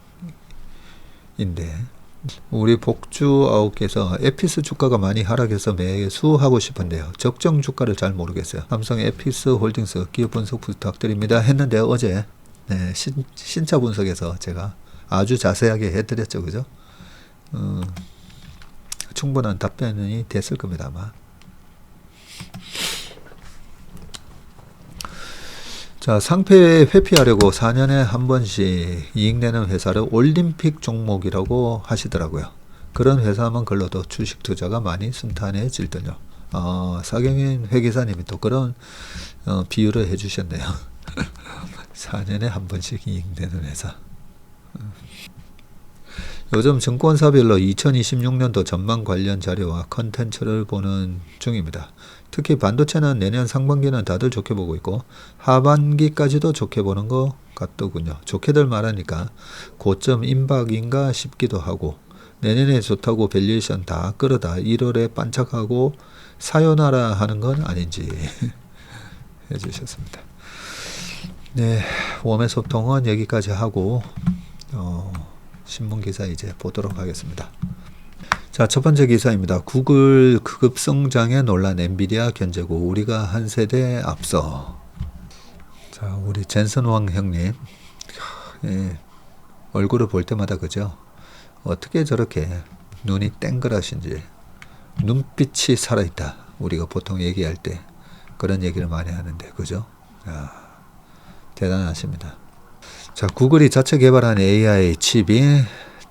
우리 복주 아웃께서 에피스 주가가 많이 하락해서 매수하고 싶은데요. 적정 주가를 잘 모르겠어요. 삼성 에피스 홀딩스 기업 분석 부탁드립니다 했는데 어제 신차 분석에서 제가 아주 자세하게 해드렸죠. 그죠? 충분한 답변이 됐을 겁니다. 아마. 자, 상패 회피하려고 4년에 한 번씩 이익 내는 회사를 올림픽 종목이라고 하시더라고요. 그런 회사만 걸러도 주식 투자가 많이 순탄해질더요. 사경인 회계사님이 또 그런 비유를 해주셨네요. 4년에 한 번씩 이익 내는 회사. 요즘 증권사별로 2026년도 전망 관련 자료와 컨텐츠를 보는 중입니다. 특히 반도체는 내년 상반기는 다들 좋게 보고 있고 하반기까지도 좋게 보는 것 같더군요. 좋게들 말하니까 고점 임박인가 싶기도 하고, 내년에 좋다고 밸류에이션 다 끌어다 1월에 반짝하고 사요나라 하는 건 아닌지 해주셨습니다. 네, 웜의 소통은 여기까지 하고 신문기사 이제 보도록 하겠습니다. 자, 첫 번째 기사입니다. 구글 급성장에 놀란 엔비디아 견제고 우리가 한 세대 앞서. 자, 우리 젠슨 왕 형님, 얼굴을 볼 때마다 그죠? 어떻게 저렇게 눈이 땡그라신지, 눈빛이 살아있다. 우리가 보통 얘기할 때 그런 얘기를 많이 하는데, 그죠? 대단하십니다. 자, 구글이 자체 개발한 AI 칩이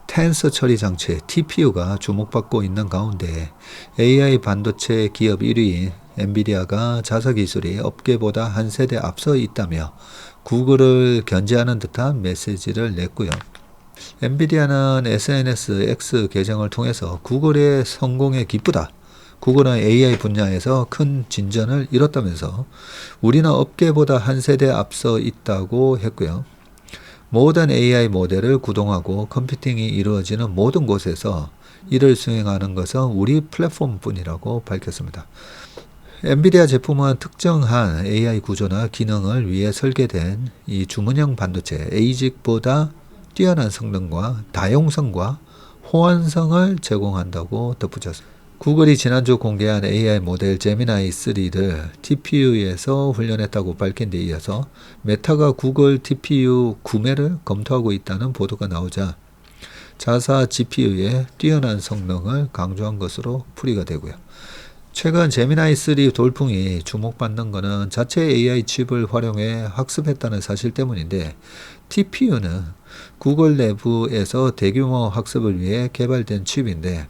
텐서 처리 장치 TPU가 주목받고 있는 가운데 AI 반도체 기업 1위인 엔비디아가 자사 기술이 업계보다 한 세대 앞서 있다며 구글을 견제하는 듯한 메시지를 냈고요. 엔비디아는 SNS X 계정을 통해서 구글의 성공에 기쁘다. 구글은 AI 분야에서 큰 진전을 이뤘다면서 우리는 업계보다 한 세대 앞서 있다고 했고요. 모든 AI 모델을 구동하고 컴퓨팅이 이루어지는 모든 곳에서 이를 수행하는 것은 우리 플랫폼뿐이라고 밝혔습니다. 엔비디아 제품은 특정한 AI 구조나 기능을 위해 설계된 이 주문형 반도체 ASIC보다 뛰어난 성능과 다용성과 호환성을 제공한다고 덧붙였습니다. 구글이 지난주 공개한 AI 모델 제미나이 3를 TPU에서 훈련했다고 밝힌 데 이어서 메타가 구글 TPU 구매를 검토하고 있다는 보도가 나오자 자사 GPU의 뛰어난 성능을 강조한 것으로 풀이가 되고요. 최근 제미나이 3 돌풍이 주목받는 것은 자체 AI 칩을 활용해 학습했다는 사실 때문인데, TPU는 구글 내부에서 대규모 학습을 위해 개발된 칩인데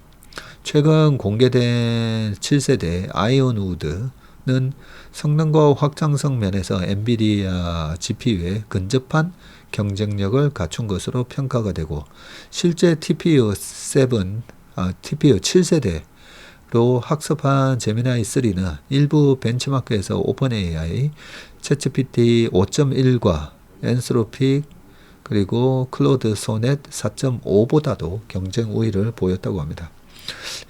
최근 공개된 7세대 아이온 우드는 성능과 확장성 면에서 엔비디아 GPU에 근접한 경쟁력을 갖춘 것으로 평가가 되고, 실제 TPU 7세대 학습한 제미나이 3는 일부 벤치마크에서 오픈 AI, 챗GPT 5.1과 엔스로픽 그리고 클로드 소넷 4.5보다도 경쟁 우위를 보였다고 합니다.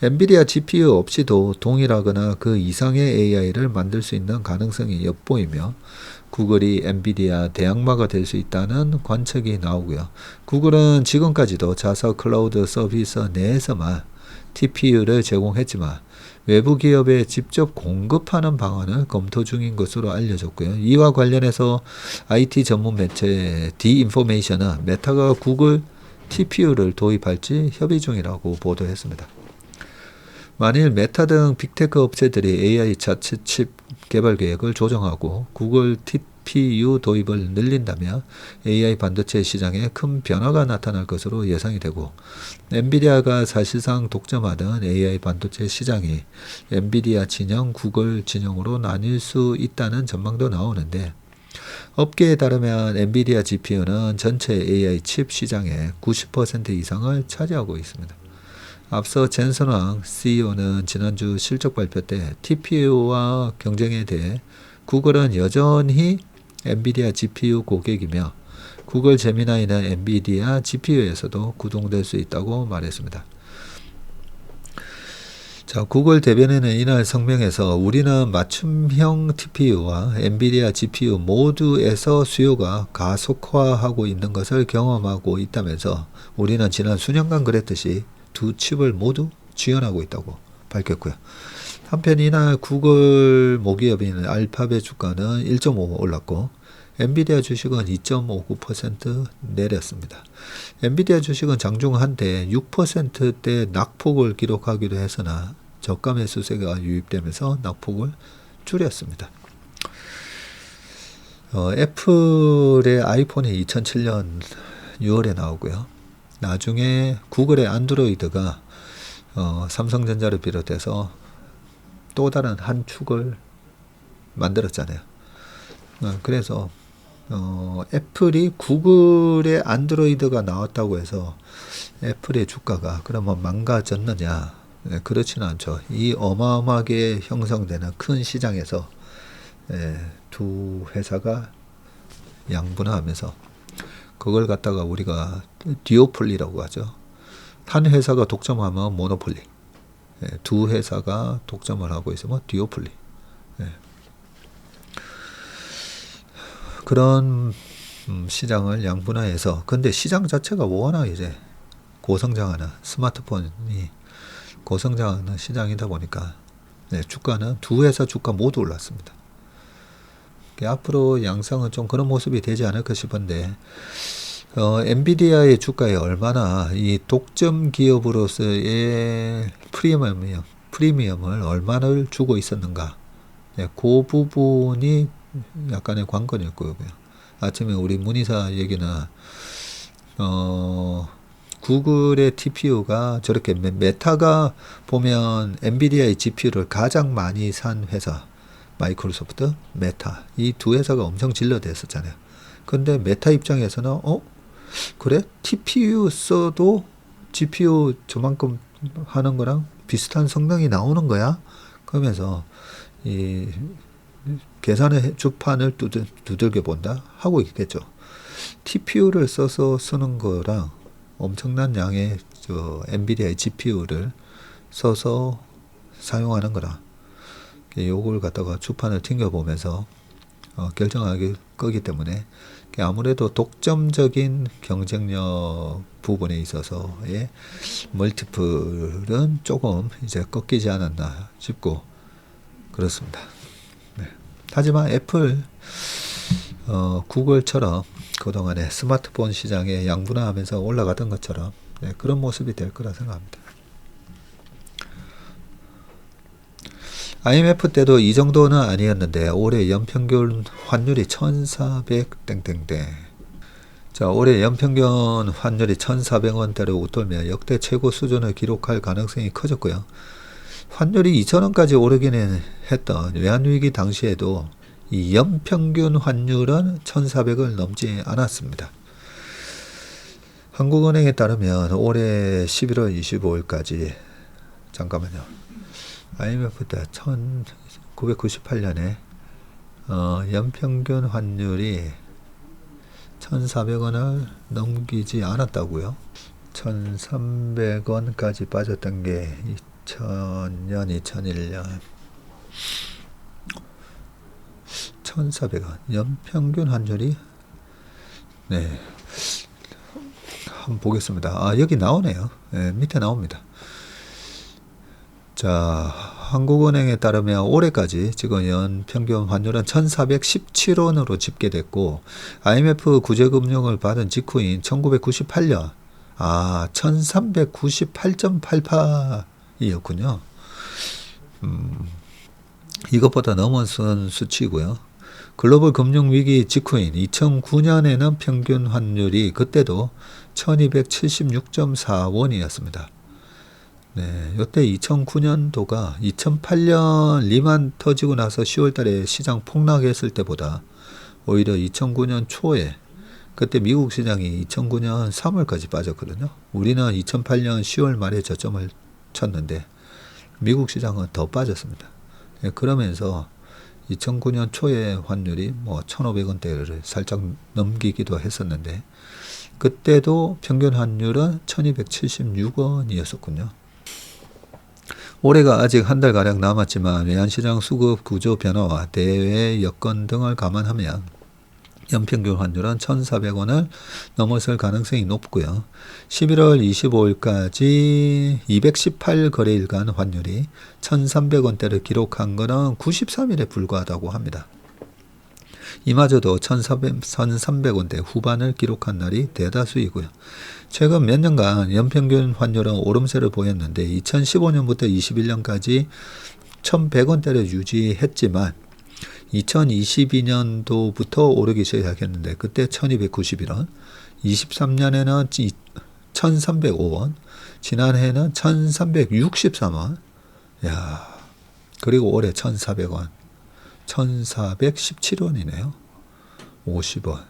엔비디아 GPU 없이도 동일하거나 그 이상의 AI를 만들 수 있는 가능성이 엿보이며 구글이 엔비디아 대항마가 될 수 있다는 관측이 나오고요. 구글은 지금까지도 자사 클라우드 서비스 내에서만 TPU를 제공했지만 외부 기업에 직접 공급하는 방안을 검토 중인 것으로 알려졌고요. 이와 관련해서 IT 전문 매체 디인포메이션은 메타가 구글 TPU를 도입할지 협의 중이라고 보도했습니다. 만일 메타 등 빅테크 업체들이 AI 자체 칩 개발 계획을 조정하고 구글 TPU 도입을 늘린다면 AI 반도체 시장에 큰 변화가 나타날 것으로 예상이 되고 엔비디아가 사실상 독점하던 AI 반도체 시장이 엔비디아 진영, 구글 진영으로 나뉠 수 있다는 전망도 나오는데 업계에 따르면 엔비디아 GPU는 전체 AI 칩 시장의 90% 이상을 차지하고 있습니다. 앞서 젠슨 왕 CEO는 지난주 실적 발표 때 TPU와 경쟁에 대해 구글은 여전히 엔비디아 GPU 고객이며 구글 제미나이는 엔비디아 GPU에서도 구동될 수 있다고 말했습니다. 자, 구글 대변인은 이날 성명에서 우리는 맞춤형 TPU와 엔비디아 GPU 모두에서 수요가 가속화하고 있는 것을 경험하고 있다면서 우리는 지난 수년간 그랬듯이 두 칩을 모두 지원하고 있다고 밝혔고요. 한편 이날 구글 모기업인 알파벳 주가는 1.5 올랐고 엔비디아 주식은 2.59% 내렸습니다. 엔비디아 주식은 장중 한때 6%대 낙폭을 기록하기도 했으나 저가 매수세가 유입되면서 낙폭을 줄였습니다. 애플의 아이폰이 2007년 6월에 나오고요. 나중에 구글의 안드로이드가 삼성전자를 비롯해서 또 다른 한 축을 만들었잖아요. 그래서 애플이 구글의 안드로이드가 나왔다고 해서 애플의 주가가 그러면 망가졌느냐? 네, 그렇지는 않죠. 이 어마어마하게 형성되는 큰 시장에서 두 회사가 양분화하면서 그걸 갖다가 우리가 디오폴리라고 하죠. 한 회사가 독점하면 모노폴리, 두 회사가 독점을 하고 있으면 디오폴리. 그런 시장을 양분화해서 근데 시장 자체가 워낙 이제 고성장하는 스마트폰이 고성장하는 시장이다 보니까 주가는 두 회사 주가 모두 올랐습니다. 앞으로 양상은 좀 그런 모습이 되지 않을까 싶은데 엔비디아의 주가에 얼마나 이 독점 기업으로서의 프리미엄을 얼마나 주고 있었는가 그 부분이 약간의 관건이었고요. 아침에 우리 문의사 얘기는 구글의 TPU가 저렇게 메타가 보면 엔비디아의 GPU를 가장 많이 산 회사 마이크로소프트, 메타 이 두 회사가 엄청 질러댔었잖아요. 근데 메타 입장에서는 그래? TPU 써도 GPU 저만큼 하는 거랑 비슷한 성능이 나오는 거야? 그러면서 이 계산의 주판을 두들겨 본다 하고 있겠죠. TPU를 써서 쓰는 거랑 엄청난 양의 엔비디아의 GPU를 써서 사용하는 거랑 요걸 갖다가 주판을 튕겨보면서 결정할 거기 때문에 아무래도 독점적인 경쟁력 부분에 있어서의 멀티플은 조금 이제 꺾이지 않았나 싶고 그렇습니다. 하지만 애플, 구글처럼 그동안에 스마트폰 시장에 양분화하면서 올라가던 것처럼 그런 모습이 될 거라 생각합니다. IMF 때도 이 정도는 아니었는데 올해 연평균 환율이 1400 땡땡땡. 자, 올해 연평균 환율이 1400원대를 웃돌며 역대 최고 수준을 기록할 가능성이 커졌고요. 환율이 2000원까지 오르기는 했던 외환위기 당시에도 이 연평균 환율은 1400을 넘지 않았습니다. 한국은행에 따르면 올해 11월 25일까지 잠깐만요. IMF 때 1998년에 연평균 환율이 1,400원을 넘기지 않았다고요. 1,300원까지 빠졌던 게 2000년, 2001년 1,400원 연평균 환율이 네 한번 보겠습니다. 여기 나오네요. 네, 밑에 나옵니다. 자, 한국은행에 따르면 올해까지 지금 연평균 환율은 1,417원으로 집계됐고 IMF 구제금융을 받은 직후인 1998년 1398.88이었군요. 이것보다 넘은 수치고요. 글로벌 금융위기 직후인 2009년에는 평균 환율이 그때도 1276.4원이었습니다. 네, 이때 2009년도가 2008년 리만 터지고 나서 10월 달에 시장 폭락했을 때보다 오히려 2009년 초에 그때 미국 시장이 2009년 3월까지 빠졌거든요. 우리는 2008년 10월 말에 저점을 쳤는데 미국 시장은 더 빠졌습니다. 네, 그러면서 2009년 초에 환율이 1,500원대를 살짝 넘기기도 했었는데 그때도 평균 환율은 1276원이었었군요. 올해가 아직 한 달가량 남았지만 외환시장 수급 구조 변화와 대외 여건 등을 감안하면 연평균 환율은 1,400원을 넘어설 가능성이 높고요. 11월 25일까지 218거래일간 환율이 1,300원대를 기록한 것은 93일에 불과하다고 합니다. 이마저도 1,300원대 후반을 기록한 날이 대다수이고요. 최근 몇 년간 연평균 환율은 오름세를 보였는데 2015년부터 21년까지 1,100원대를 유지했지만 2022년도부터 오르기 시작했는데 그때 1,291원, 23년에는 1,305원, 지난해에는 1,363원, 그리고 올해 1,400원, 1,417원이네요. 50원.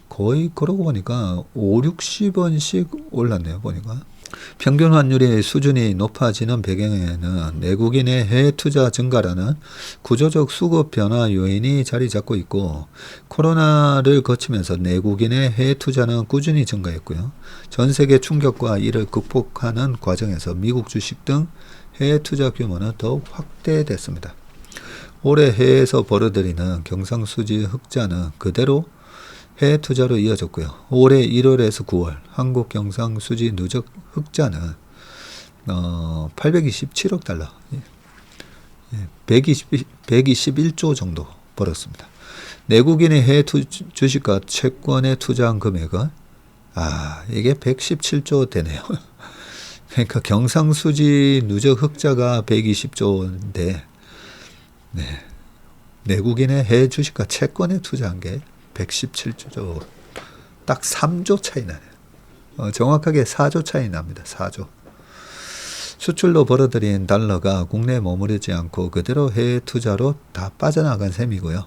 거의 그러고 보니까 5, 60원씩 올랐네요. 보니까. 평균 환율의 수준이 높아지는 배경에는 내국인의 해외 투자 증가라는 구조적 수급 변화 요인이 자리 잡고 있고 코로나를 거치면서 내국인의 해외 투자는 꾸준히 증가했고요. 전 세계 충격과 이를 극복하는 과정에서 미국 주식 등 해외 투자 규모는 더욱 확대됐습니다. 올해 해외에서 벌어들이는 경상수지 흑자는 그대로 해외 투자로 이어졌고요. 올해 1월에서 9월 한국 경상수지 누적 흑자는 827억 달러, 121조 정도 벌었습니다. 내국인의 해외 주식과 채권에 투자한 금액은 이게 117조 되네요. 그러니까 경상수지 누적 흑자가 120조인데 내국인의 해외 주식과 채권에 투자한 게 117조, 딱 3조 차이 나네요. 정확하게 4조 차이 납니다. 4조. 수출로 벌어들인 달러가 국내에 머무르지 않고 그대로 해외 투자로 다 빠져나간 셈이고요.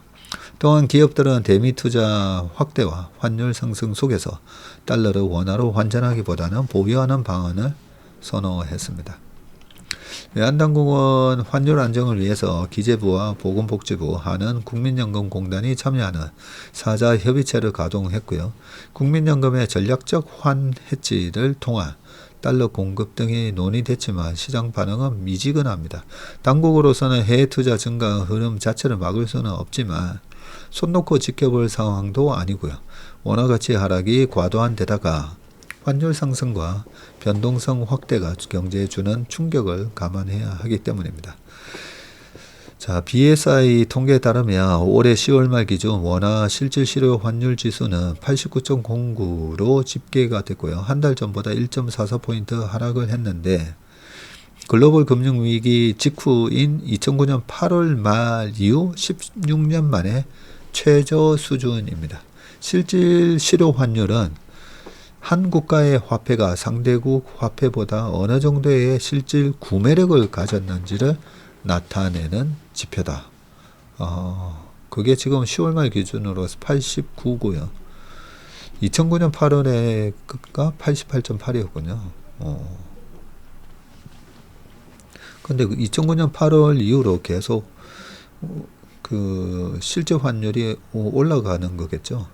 또한 기업들은 대미 투자 확대와 환율 상승 속에서 달러를 원화로 환전하기보다는 보유하는 방안을 선호했습니다. 외환당국은 환율 안정을 위해서 기재부와 보건복지부, 하는 국민연금공단이 참여하는 사자 협의체를 가동했고요. 국민연금의 전략적 환 해지를 통한 달러 공급 등이 논의됐지만 시장 반응은 미지근합니다. 당국으로서는 해외 투자 증가 흐름 자체를 막을 수는 없지만 손 놓고 지켜볼 상황도 아니고요. 원화 가치 하락이 과도한 데다가 환율 상승과 변동성 확대가 경제에 주는 충격을 감안해야 하기 때문입니다. 자, BSI 통계에 따르면 올해 10월 말 기준 원화 실질 실효 환율 지수는 89.09로 집계가 됐고요. 한 달 전보다 1.44포인트 하락을 했는데 글로벌 금융위기 직후인 2009년 8월 말 이후 16년 만에 최저 수준입니다. 실질 실효 환율은 한 국가의 화폐가 상대국 화폐보다 어느 정도의 실질 구매력을 가졌는지를 나타내는 지표다. 그게 지금 10월 말 기준으로 89고요. 2009년 8월에가 88.8이었군요. 근데 2009년 8월 이후로 계속 그 실제 환율이 올라가는 거겠죠.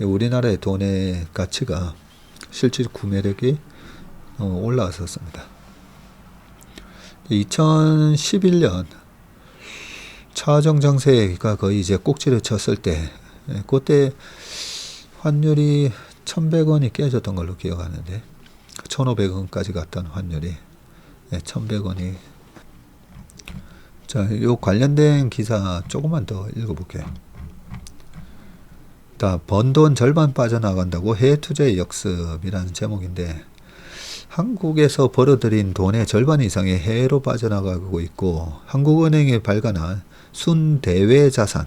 우리나라의 돈의 가치가 실질 구매력이 올라왔었습니다. 2011년 차정 장세가 거의 이제 꼭지를 쳤을 때, 그때 환율이 1100원이 깨졌던 걸로 기억하는데 1500원까지 갔던 환율이 1100원이. 자, 요 관련된 기사 조금만 더 읽어볼게요. 번 돈 절반 빠져나간다고 해외 투자의 역습이라는 제목인데, 한국에서 벌어들인 돈의 절반 이상이 해외로 빠져나가고 있고, 한국은행이 발간한 순대외 자산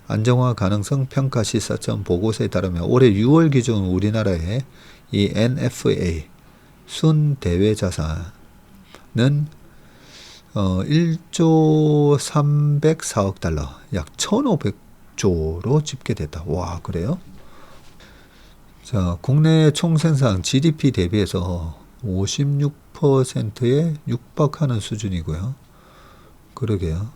안정화 가능성 평가 시사점 보고서에 따르면 올해 6월 기준 우리나라의 이 NFA 순대외 자산은 1조 304억 달러, 약 1500조로 집계됐다. 와, 그래요? 자, 국내 총생산 GDP 대비해서 56%에 육박하는 수준이고요. 그러게요.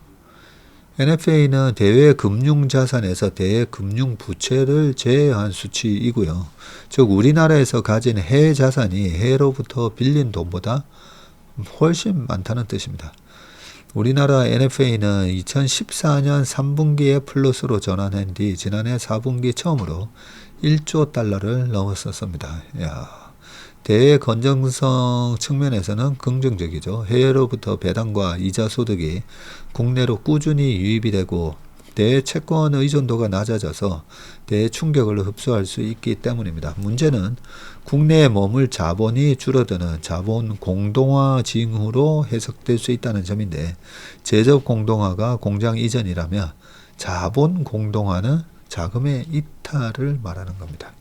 NFA는 대외 금융자산에서 대외 금융부채를 제외한 수치이고요. 즉 우리나라에서 가진 해외 자산이 해외로부터 빌린 돈보다 훨씬 많다는 뜻입니다. 우리나라 NFA는 2014년 3분기에 플러스로 전환한 뒤 지난해 4분기 처음으로 1조 달러를 넘었었습니다. 대외 건전성 측면에서는 긍정적이죠. 해외로부터 배당과 이자 소득이 국내로 꾸준히 유입이 되고 대외 채권 의존도가 낮아져서 대외 충격을 흡수할 수 있기 때문입니다. 문제는 국내에 머물 자본이 줄어드는 자본 공동화 징후로 해석될 수 있다는 점인데, 제접 공동화가 공장 이전이라면 자본 공동화는 자금의 이탈을 말하는 겁니다.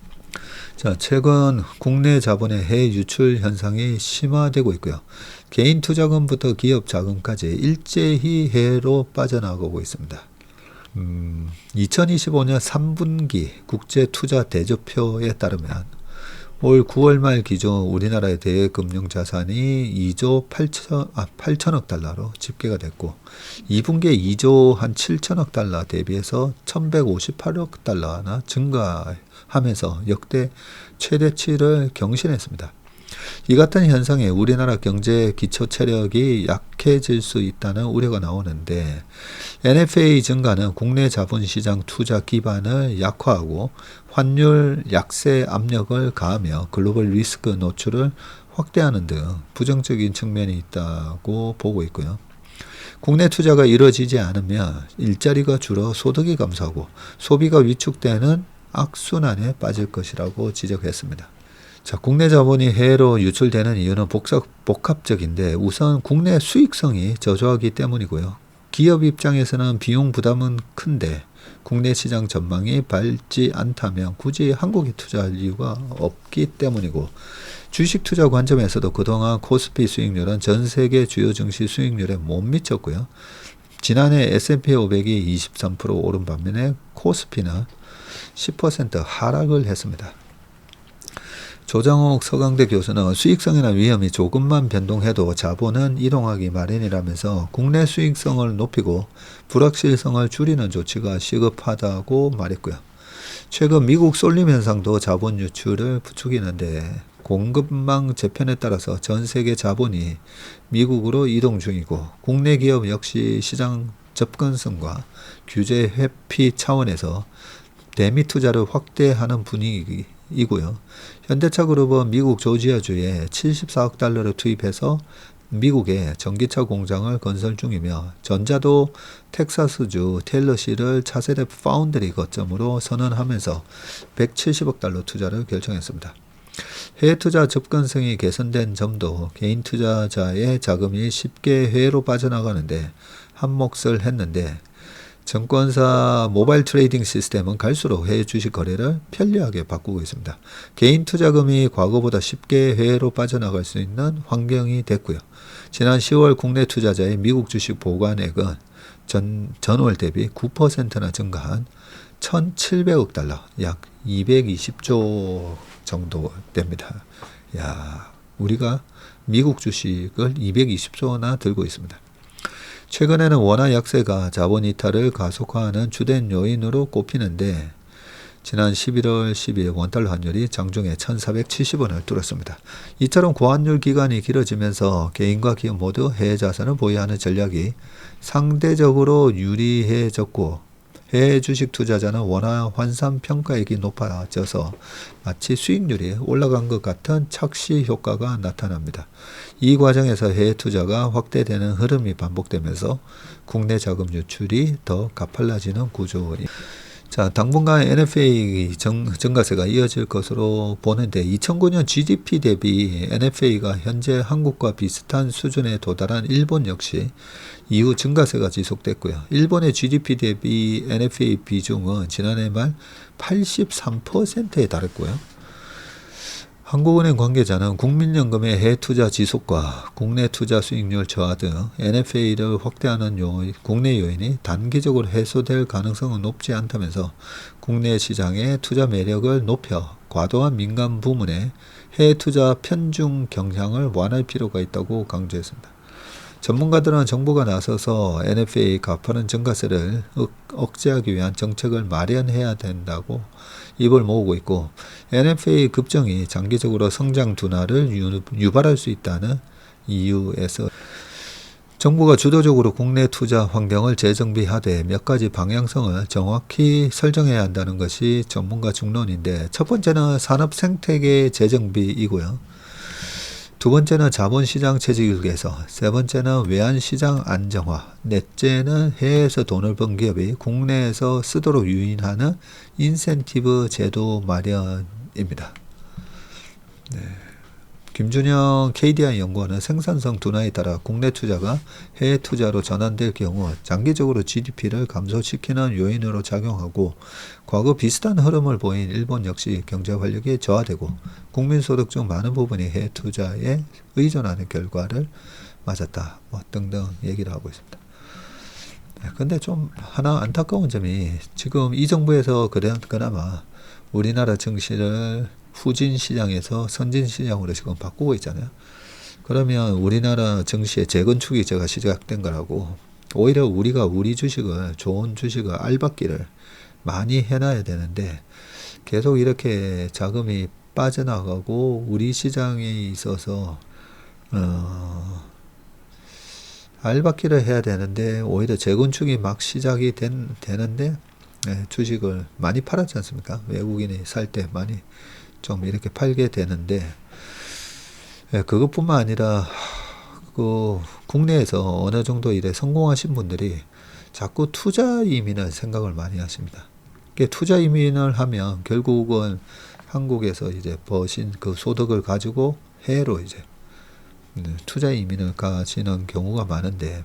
자, 최근 국내 자본의 해외 유출 현상이 심화되고 있고요. 개인 투자금부터 기업 자금까지 일제히 해외로 빠져나가고 있습니다. 2025년 3분기 국제투자대조표에 따르면 올 9월 말 기준 우리나라의 대외 금융자산이 2조 8천억 달러로 집계가 됐고 2분기에 2조 한 7천억 달러 대비해서 1158억 달러나 증가하면서 역대 최대치를 경신했습니다. 이 같은 현상에 우리나라 경제 기초 체력이 약해질 수 있다는 우려가 나오는데, NFA 증가는 국내 자본시장 투자 기반을 약화하고 환율 약세 압력을 가하며 글로벌 리스크 노출을 확대하는 등 부정적인 측면이 있다고 보고 있고요. 국내 투자가 이루어지지 않으면 일자리가 줄어 소득이 감소하고 소비가 위축되는 악순환에 빠질 것이라고 지적했습니다. 자, 국내 자본이 해외로 유출되는 이유는 복합적인데 우선 국내 수익성이 저조하기 때문이고요. 기업 입장에서는 비용 부담은 큰데 국내 시장 전망이 밝지 않다면 굳이 한국에 투자할 이유가 없기 때문이고, 주식 투자 관점에서도 그동안 코스피 수익률은 전 세계 주요 증시 수익률에 못 미쳤고요. 지난해 S&P 500이 23% 오른 반면에 코스피는 10% 하락을 했습니다. 조장욱 서강대 교수는 수익성이나 위험이 조금만 변동해도 자본은 이동하기 마련이라면서 국내 수익성을 높이고 불확실성을 줄이는 조치가 시급하다고 말했고요. 최근 미국 쏠림 현상도 자본 유출을 부추기는데, 공급망 재편에 따라서 전 세계 자본이 미국으로 이동 중이고 국내 기업 역시 시장 접근성과 규제 회피 차원에서 대미 투자를 확대하는 분위기이고요. 현대차 그룹은 미국 조지아주에 74억 달러를 투입해서 미국에 전기차 공장을 건설 중이며, 전자도 텍사스주 텔러시를 차세대 파운드리 거점으로 선언하면서 170억 달러 투자를 결정했습니다. 해외 투자 접근성이 개선된 점도 개인 투자자의 자금이 쉽게 해외로 빠져나가는데 한몫을 했는데, 증권사 모바일 트레이딩 시스템은 갈수록 해외 주식 거래를 편리하게 바꾸고 있습니다. 개인 투자금이 과거보다 쉽게 해외로 빠져나갈 수 있는 환경이 됐고요. 지난 10월 국내 투자자의 미국 주식 보관액은 전월 대비 9%나 증가한 1,700억 달러, 약 220조 정도 됩니다. 야, 우리가 미국 주식을 220조 원나 들고 있습니다. 최근에는 원화 약세가 자본 이탈을 가속화하는 주된 요인으로 꼽히는데 지난 11월 12일 원달러 환율이 장중에 1470원을 뚫었습니다. 이처럼 고환율 기간이 길어지면서 개인과 기업 모두 해외 자산을 보유하는 전략이 상대적으로 유리해졌고 해외 주식 투자자는 원화 환산 평가액이 높아져서 마치 수익률이 올라간 것 같은 착시 효과가 나타납니다. 이 과정에서 해외 투자가 확대되는 흐름이 반복되면서 국내 자금 유출이 더 가팔라지는 구조입니다. 자, 당분간 NFA 증가세가 이어질 것으로 보는데 2009년 GDP 대비 NFA가 현재 한국과 비슷한 수준에 도달한 일본 역시 이후 증가세가 지속됐고요. 일본의 GDP 대비 NFA 비중은 지난해 말 83%에 달했고요. 한국은행 관계자는 국민연금의 해외 투자 지속과 국내 투자 수익률 저하 등 NFA를 확대하는 국내 요인이 단기적으로 해소될 가능성은 높지 않다면서 국내 시장의 투자 매력을 높여 과도한 민간 부문의 해외 투자 편중 경향을 완화할 필요가 있다고 강조했습니다. 전문가들은 정부가 나서서 NFA 가파른 증가세를 억제하기 위한 정책을 마련해야 된다고 입을 모으고 있고 NFA 급증이 장기적으로 성장 둔화를 유발할 수 있다는 이유에서 정부가 주도적으로 국내 투자 환경을 재정비하되 몇 가지 방향성을 정확히 설정해야 한다는 것이 전문가 중론인데 첫 번째는 산업 생태계 재정비이고요. 두 번째는 자본시장 체질 개선, 세 번째는 외환시장 안정화, 넷째는 해외에서 돈을 번 기업이 국내에서 쓰도록 유인하는 인센티브 제도 마련입니다. 네. 김준영 KDI 연구원은 생산성 둔화에 따라 국내 투자가 해외 투자로 전환될 경우 장기적으로 GDP를 감소시키는 요인으로 작용하고 과거 비슷한 흐름을 보인 일본 역시 경제 활력이 저하되고 국민소득 중 많은 부분이 해외 투자에 의존하는 결과를 맞았다. 등등 얘기를 하고 있습니다. 근데 좀 하나 안타까운 점이 지금 이 정부에서 그나마 우리나라 증시를 후진 시장에서 선진 시장으로 지금 바꾸고 있잖아요. 그러면 우리나라 증시의 재건축이 제가 시작된 거라고 오히려 우리가 우리 주식을 좋은 주식을 알박기를 많이 해놔야 되는데 계속 이렇게 자금이 빠져나가고 우리 시장에 있어서 알박기를 해야 되는데 오히려 재건축이 막 시작이 되는데 주식을 많이 팔았지 않습니까? 외국인이 살 때 많이 좀 이렇게 팔게 되는데 그것뿐만 아니라 그 국내에서 어느 정도 일에 성공하신 분들이 자꾸 투자 이민을 생각을 많이 하십니다. 투자 이민을 하면 결국은 한국에서 이제 버신 그 소득을 가지고 해외로 이제 투자 이민을 가시는 경우가 많은데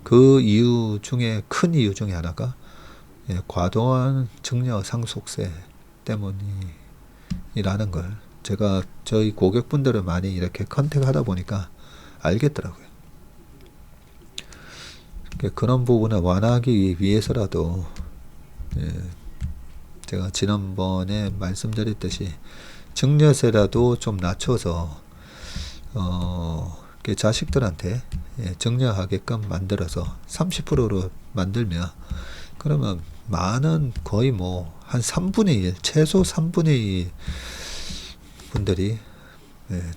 그 이유 중에 큰 이유 중에 하나가 과도한 증여 상속세 때문이라는 걸 제가 저희 고객분들을 많이 이렇게 컨택하다 보니까 알겠더라고요. 그런 부분을 완화하기 위해서라도 제가 지난번에 말씀드렸듯이 증여세라도 좀 낮춰서 자식들한테 증여하게끔 만들어서 30%로 만들면 그러면 많은 거의 뭐 한 3분의 1 최소 3분의 2 분들이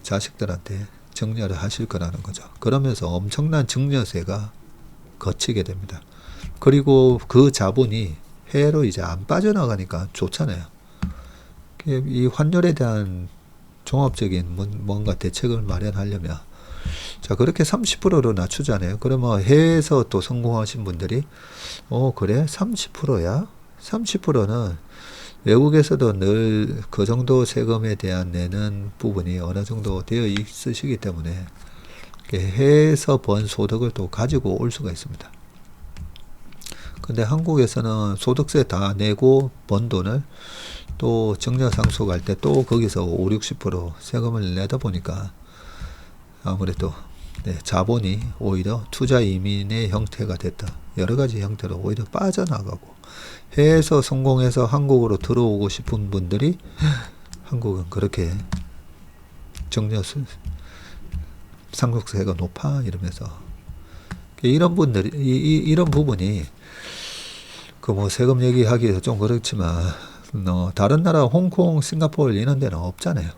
자식들한테 증여를 하실 거라는 거죠. 그러면서 엄청난 증여세가 거치게 됩니다. 그리고 그 자본이 해외로 이제 안 빠져나가니까 좋잖아요. 이 환율에 대한 종합적인 뭔가 대책을 마련하려면 자 그렇게 30%로 낮추잖아요. 그러면 해외에서 또 성공하신 분들이 그래 30%야? 30%는 외국에서도 늘 그 정도 세금에 대한 내는 부분이 어느 정도 되어 있으시기 때문에 해외에서 번 소득을 또 가지고 올 수가 있습니다. 근데 한국에서는 소득세 다 내고 번 돈을 또 증여 상속할 때 또 거기서 5, 60% 세금을 내다 보니까 아무래도 자본이 오히려 투자 이민의 형태가 됐다. 여러 가지 형태로 오히려 빠져나가고 해외에서 성공해서 한국으로 들어오고 싶은 분들이 한국은 그렇게 정려 상속세가 높아 이러면서 이런 분들이 이런 부분이 그 뭐 세금 얘기하기에서 좀 그렇지만 다른 나라 홍콩, 싱가포르 이런 데는 없잖아요.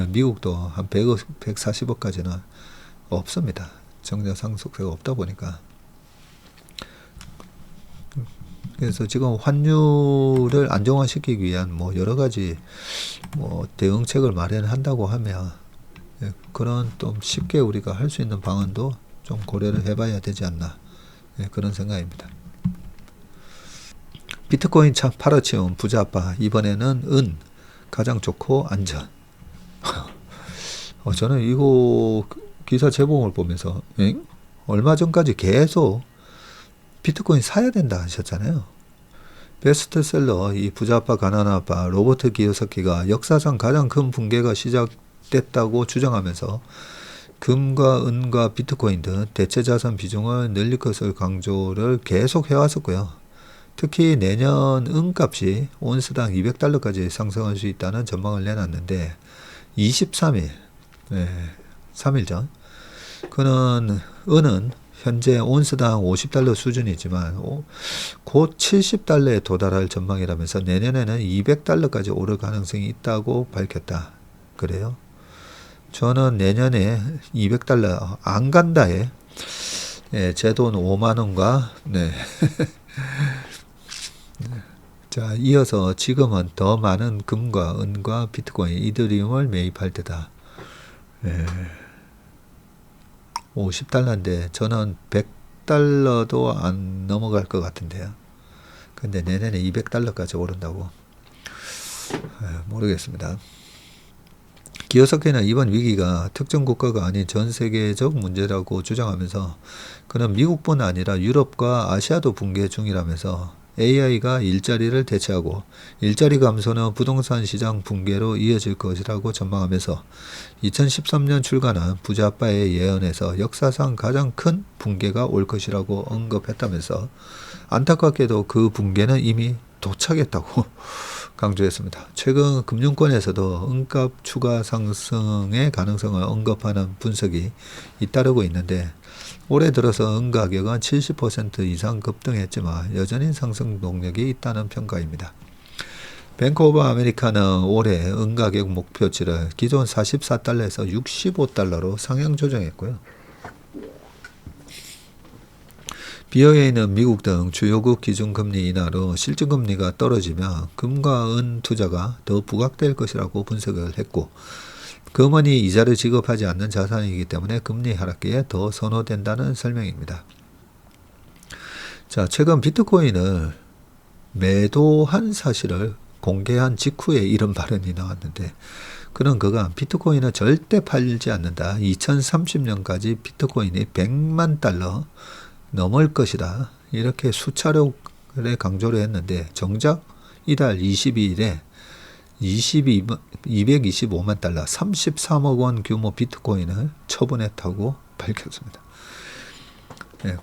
미국도 한 100억, 140억까지는 없습니다. 정려 상속세가 없다 보니까. 그래서 지금 환율을 안정화시키기 위한 뭐 여러 가지 뭐 대응책을 마련한다고 하면 그런 좀 쉽게 우리가 할 수 있는 방안도 좀 고려를 해봐야 되지 않나 그런 생각입니다. 비트코인 참 팔아치운 부자 아빠 이번에는 은 가장 좋고 안전. 저는 이거 기사 제목을 보면서 얼마 전까지 계속 비트코인 사야 된다 하셨잖아요. 베스트셀러 이 부자 아빠 가난한 아빠 로버트 기요사키가 역사상 가장 큰 붕괴가 시작됐다고 주장하면서 금과 은과 비트코인 등 대체 자산 비중을 늘릴 것을 강조를 계속 해왔었고요. 특히 내년 은값이 온스당 200달러까지 상승할 수 있다는 전망을 내놨는데 23일 3일 전 그는 은은 현재 온스당 50달러 수준이지만 곧 70달러에 도달할 전망이라면서 내년에는 200달러까지 오를 가능성이 있다고 밝혔다. 그래요? 저는 내년에 200달러 안 간다에 제 돈 5만원과 자, 이어서 지금은 더 많은 금과 은과 비트코인, 이더리움을 매입할 때다. 50달러인데 저는 100달러도 안 넘어갈 것 같은데요. 근데 내년에 200달러까지 오른다고? 모르겠습니다. 기요사키는 이번 위기가 특정 국가가 아닌 전 세계적 문제라고 주장하면서 그는 미국뿐 아니라 유럽과 아시아도 붕괴 중이라면서 AI가 일자리를 대체하고 일자리 감소는 부동산 시장 붕괴로 이어질 것이라고 전망하면서 2013년 출간한 부자 아빠의 예언에서 역사상 가장 큰 붕괴가 올 것이라고 언급했다면서 안타깝게도 그 붕괴는 이미 도착했다고 강조했습니다. 최근 금융권에서도 은값 추가 상승의 가능성을 언급하는 분석이 잇따르고 있는데 올해 들어서 은 가격은 70% 이상 급등했지만 여전히 상승 동력이 있다는 평가입니다. 뱅크 오브 아메리카는 올해 은 가격 목표치를 기존 44달러에서 65달러로 상향 조정했고요. BOA는 미국 등 주요국 기준금리 인하로 실질금리가 떨어지면 금과 은 투자가 더 부각될 것이라고 분석을 했고 금은이 이자를 지급하지 않는 자산이기 때문에 금리 하락기에 더 선호된다는 설명입니다. 자, 최근 비트코인을 매도한 사실을 공개한 직후에 이런 발언이 나왔는데 그는 그간 비트코인은 절대 팔지 않는다. 2030년까지 비트코인이 100만 달러 넘을 것이다. 이렇게 수차례 강조를 했는데 정작 이달 22일에 225만 달러 33억 원 규모 비트코인을 처분했다고 밝혔습니다.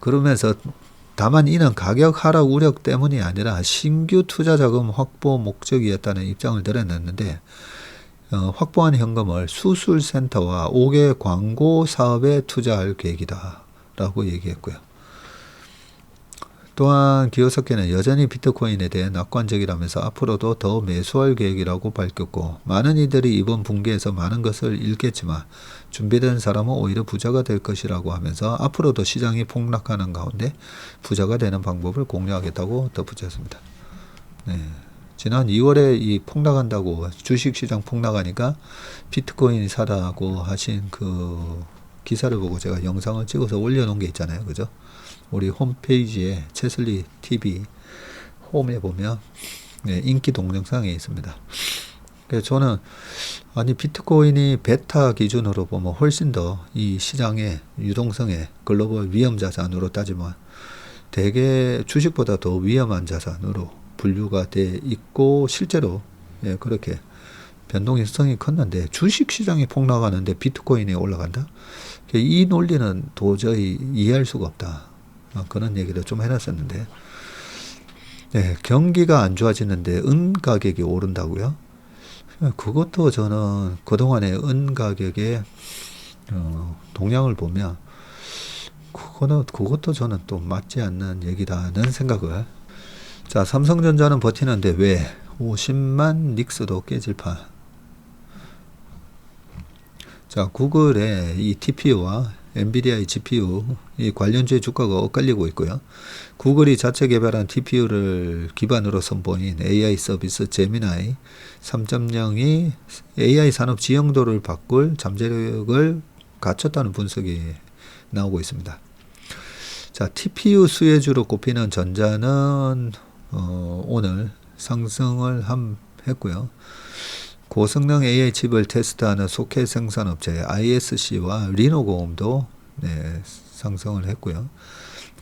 그러면서 다만 이는 가격 하락 우려 때문이 아니라 신규 투자 자금 확보 목적이었다는 입장을 드러냈는데 확보한 현금을 수술센터와 5개 광고 사업에 투자할 계획이다 라고 얘기했고요. 또한 기요사키는 여전히 비트코인에 대해 낙관적이라면서 앞으로도 더 매수할 계획이라고 밝혔고 많은 이들이 이번 붕괴에서 많은 것을 잃겠지만 준비된 사람은 오히려 부자가 될 것이라고 하면서 앞으로도 시장이 폭락하는 가운데 부자가 되는 방법을 공유하겠다고 덧붙였습니다. 지난 2월에 이 폭락한다고 주식시장 폭락하니까 비트코인 사라고 하신 그 기사를 보고 제가 영상을 찍어서 올려놓은 게 있잖아요. 그죠? 우리 홈페이지에 채슬리 TV 홈에 보면 인기 동영상에 있습니다. 그래서 저는 비트코인이 베타 기준으로 보면 훨씬 더 이 시장의 유동성의 글로벌 위험 자산으로 따지면 대개 주식보다 더 위험한 자산으로 분류가 돼 있고 실제로 그렇게 변동성이 컸는데 주식시장이 폭락하는데 비트코인이 올라간다? 이 논리는 도저히 이해할 수가 없다. 그런 얘기를 좀 해놨었는데 경기가 안 좋아지는데 은 가격이 오른다고요? 그것도 저는 그동안의 은 가격의 동향을 보면 그것도 저는 또 맞지 않는 얘기다는 생각을. 자, 삼성전자는 버티는데 왜 50만 닉스도 깨질 판. 자, 구글의 이 TPU와 엔비디아의 GPU 이 관련주의 주가가 엇갈리고 있고요. 구글이 자체 개발한 TPU를 기반으로 선보인 AI 서비스 제미나이 3.0이 AI 산업 지형도를 바꿀 잠재력을 갖췄다는 분석이 나오고 있습니다. 자, TPU 수혜주로 꼽히는 전자는 오늘 상승을 했고요. 고성능 AI 칩을 테스트하는 소켓 생산업체 ISC와 리노공업도 상승을 했고요.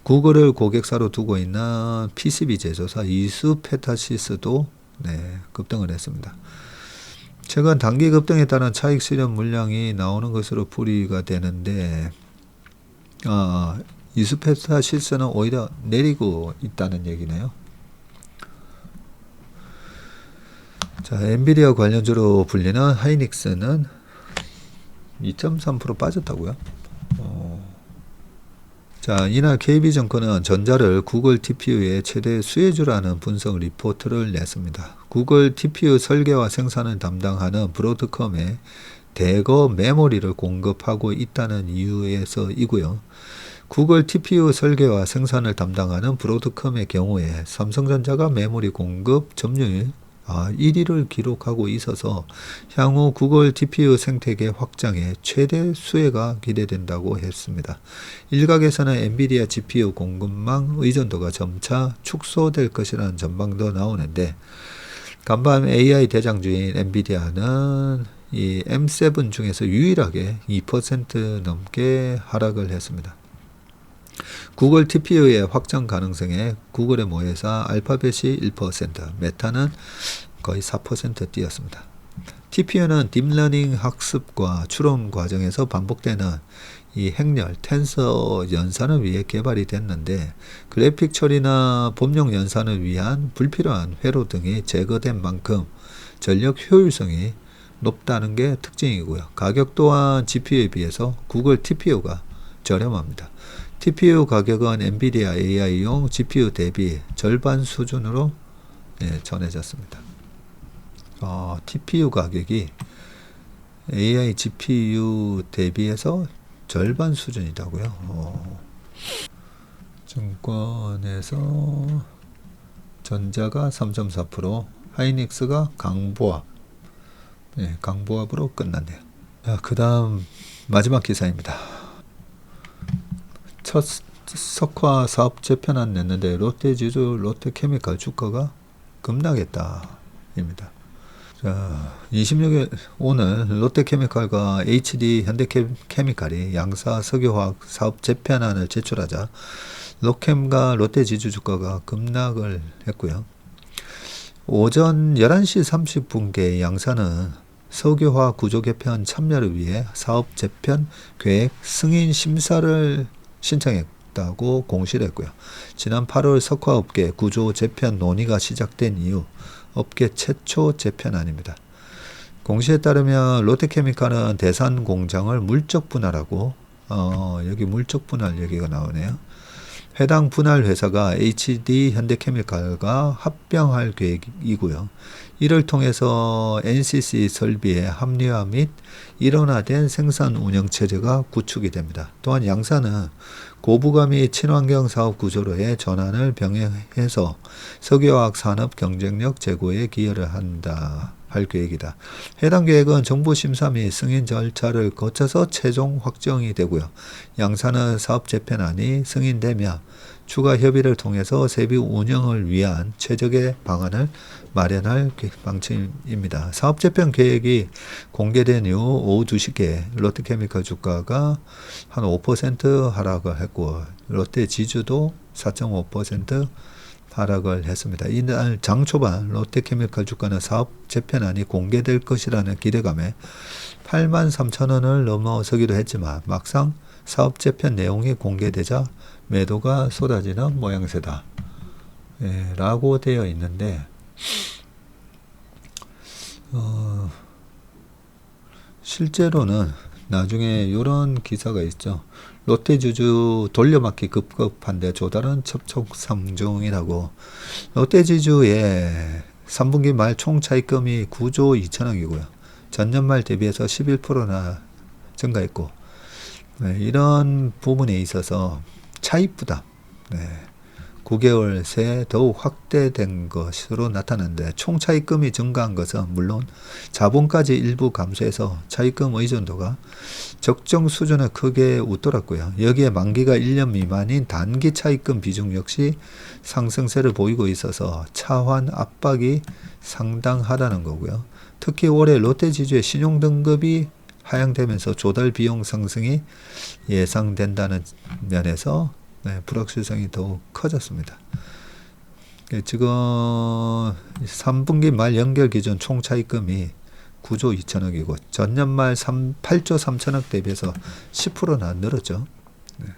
구글을 고객사로 두고 있는 PCB 제조사 이수페타시스도 급등을 했습니다. 최근 단기 급등에 따른 차익 실현 물량이 나오는 것으로 풀이가 되는데 이수페타시스는 오히려 내리고 있다는 얘기네요. 자, 엔비디아 관련주로 불리는 하이닉스는 2.3% 빠졌다고요. 자, 이날 KB증권은 전자를 구글 TPU의 최대 수혜주라는 분석 리포트를 냈습니다. 구글 TPU 설계와 생산을 담당하는 브로드컴에 대거 메모리를 공급하고 있다는 이유에서이고요. 구글 TPU 설계와 생산을 담당하는 브로드컴의 경우에 삼성전자가 메모리 공급 점유율 1위를 기록하고 있어서 향후 구글 TPU 생태계 확장에 최대 수혜가 기대된다고 했습니다. 일각에서는 엔비디아 GPU 공급망 의존도가 점차 축소될 것이라는 전망도 나오는데 간밤 AI 대장주인 엔비디아는 이 M7 중에서 유일하게 2% 넘게 하락을 했습니다. 구글 TPU의 확장 가능성에 구글의 모회사 알파벳이 1%, 메타는 거의 4% 뛰었습니다. TPU는 딥러닝 학습과 추론 과정에서 반복되는 이 행렬, 텐서 연산을 위해 개발이 됐는데 그래픽 처리나 법용 연산을 위한 불필요한 회로 등이 제거된 만큼 전력 효율성이 높다는 게 특징이고요. 가격 또한 GPU에 비해서 구글 TPU가 저렴합니다. TPU 가격은 엔비디아 AI용 GPU 대비 절반 수준으로 전해졌습니다. TPU 가격이 AI GPU 대비해서 절반 수준이라고요. 증권에서 전자가 3.4%, 하이닉스가 강보합, 강보합으로 끝났네요. 그 다음 마지막 기사입니다. 첫 석화 사업 재편안 냈는데 롯데지주, 롯데케미칼 주가가 급락했다. 자, 26일 오늘 롯데케미칼과 HD 현대케미칼이 양사 석유화학 사업 재편안을 제출하자 롯캠과 롯데지주 주가가 급락을 했고요. 오전 11시 30분께 양사는 석유화학 구조 개편 참여를 위해 사업 재편 계획 승인 심사를 신청했다고 공시를 했고요. 지난 8월 석화업계 구조 재편 논의가 시작된 이후 업계 최초 재편안입니다. 공시에 따르면 롯데케미칼은 대산 공장을 물적 분할하고 여기 물적 분할 얘기가 나오네요. 해당 분할 회사가 HD 현대케미칼과 합병할 계획이고요. 이를 통해서 NCC 설비의 합리화 및 일원화된 생산 운영 체제가 구축이 됩니다. 또한 양사는 고부가 및 친환경 사업 구조로의 전환을 병행해서 석유화학 산업 경쟁력 제고에 기여를 할 계획이다. 해당 계획은 정부 심사 및 승인 절차를 거쳐서 최종 확정이 되고요. 양사는 사업 재편안이 승인되면 추가 협의를 통해서 세비 운영을 위한 최적의 방안을 마련할 방침입니다. 사업 재편 계획이 공개된 이후 오후 2시께 롯데케미칼 주가가 한 5% 하락을 했고 롯데지주도 4.5% 하락을 했습니다. 이날 장 초반 롯데케미칼 주가는 사업 재편안이 공개될 것이라는 기대감에 83,000원을 넘어서기도 했지만 막상 사업 재편 내용이 공개되자 매도가 쏟아지는 모양새다. 라고 되어 있는데 실제로는 나중에 이런 기사가 있죠. 롯데지주 돌려막기 급급한데 조달은 첩첩산 중이라고. 롯데지주의 3분기 말 총 차입금이 9조 2천억이고요. 전년 말 대비해서 11%나 증가했고, 네, 이런 부분에 있어서 차입 부담, 네, 9개월 새 더욱 확대된 것으로 나타났는데, 총 차입금이 증가한 것은 물론 자본까지 일부 감소해서 차입금 의존도가 적정 수준을 크게 웃돌았고요. 여기에 만기가 1년 미만인 단기 차입금 비중 역시 상승세를 보이고 있어서 차환 압박이 상당하다는 거고요. 특히 올해 롯데지주의 신용등급이 하향되면서 조달 비용 상승이 예상된다는 면에서, 네, 불확실성이 더욱 커졌습니다. 지금 3분기 말 연결 기준 총 차입금이 9조 2천억이고 전년 말 8조 3천억 대비해서 10%나 늘었죠. 네.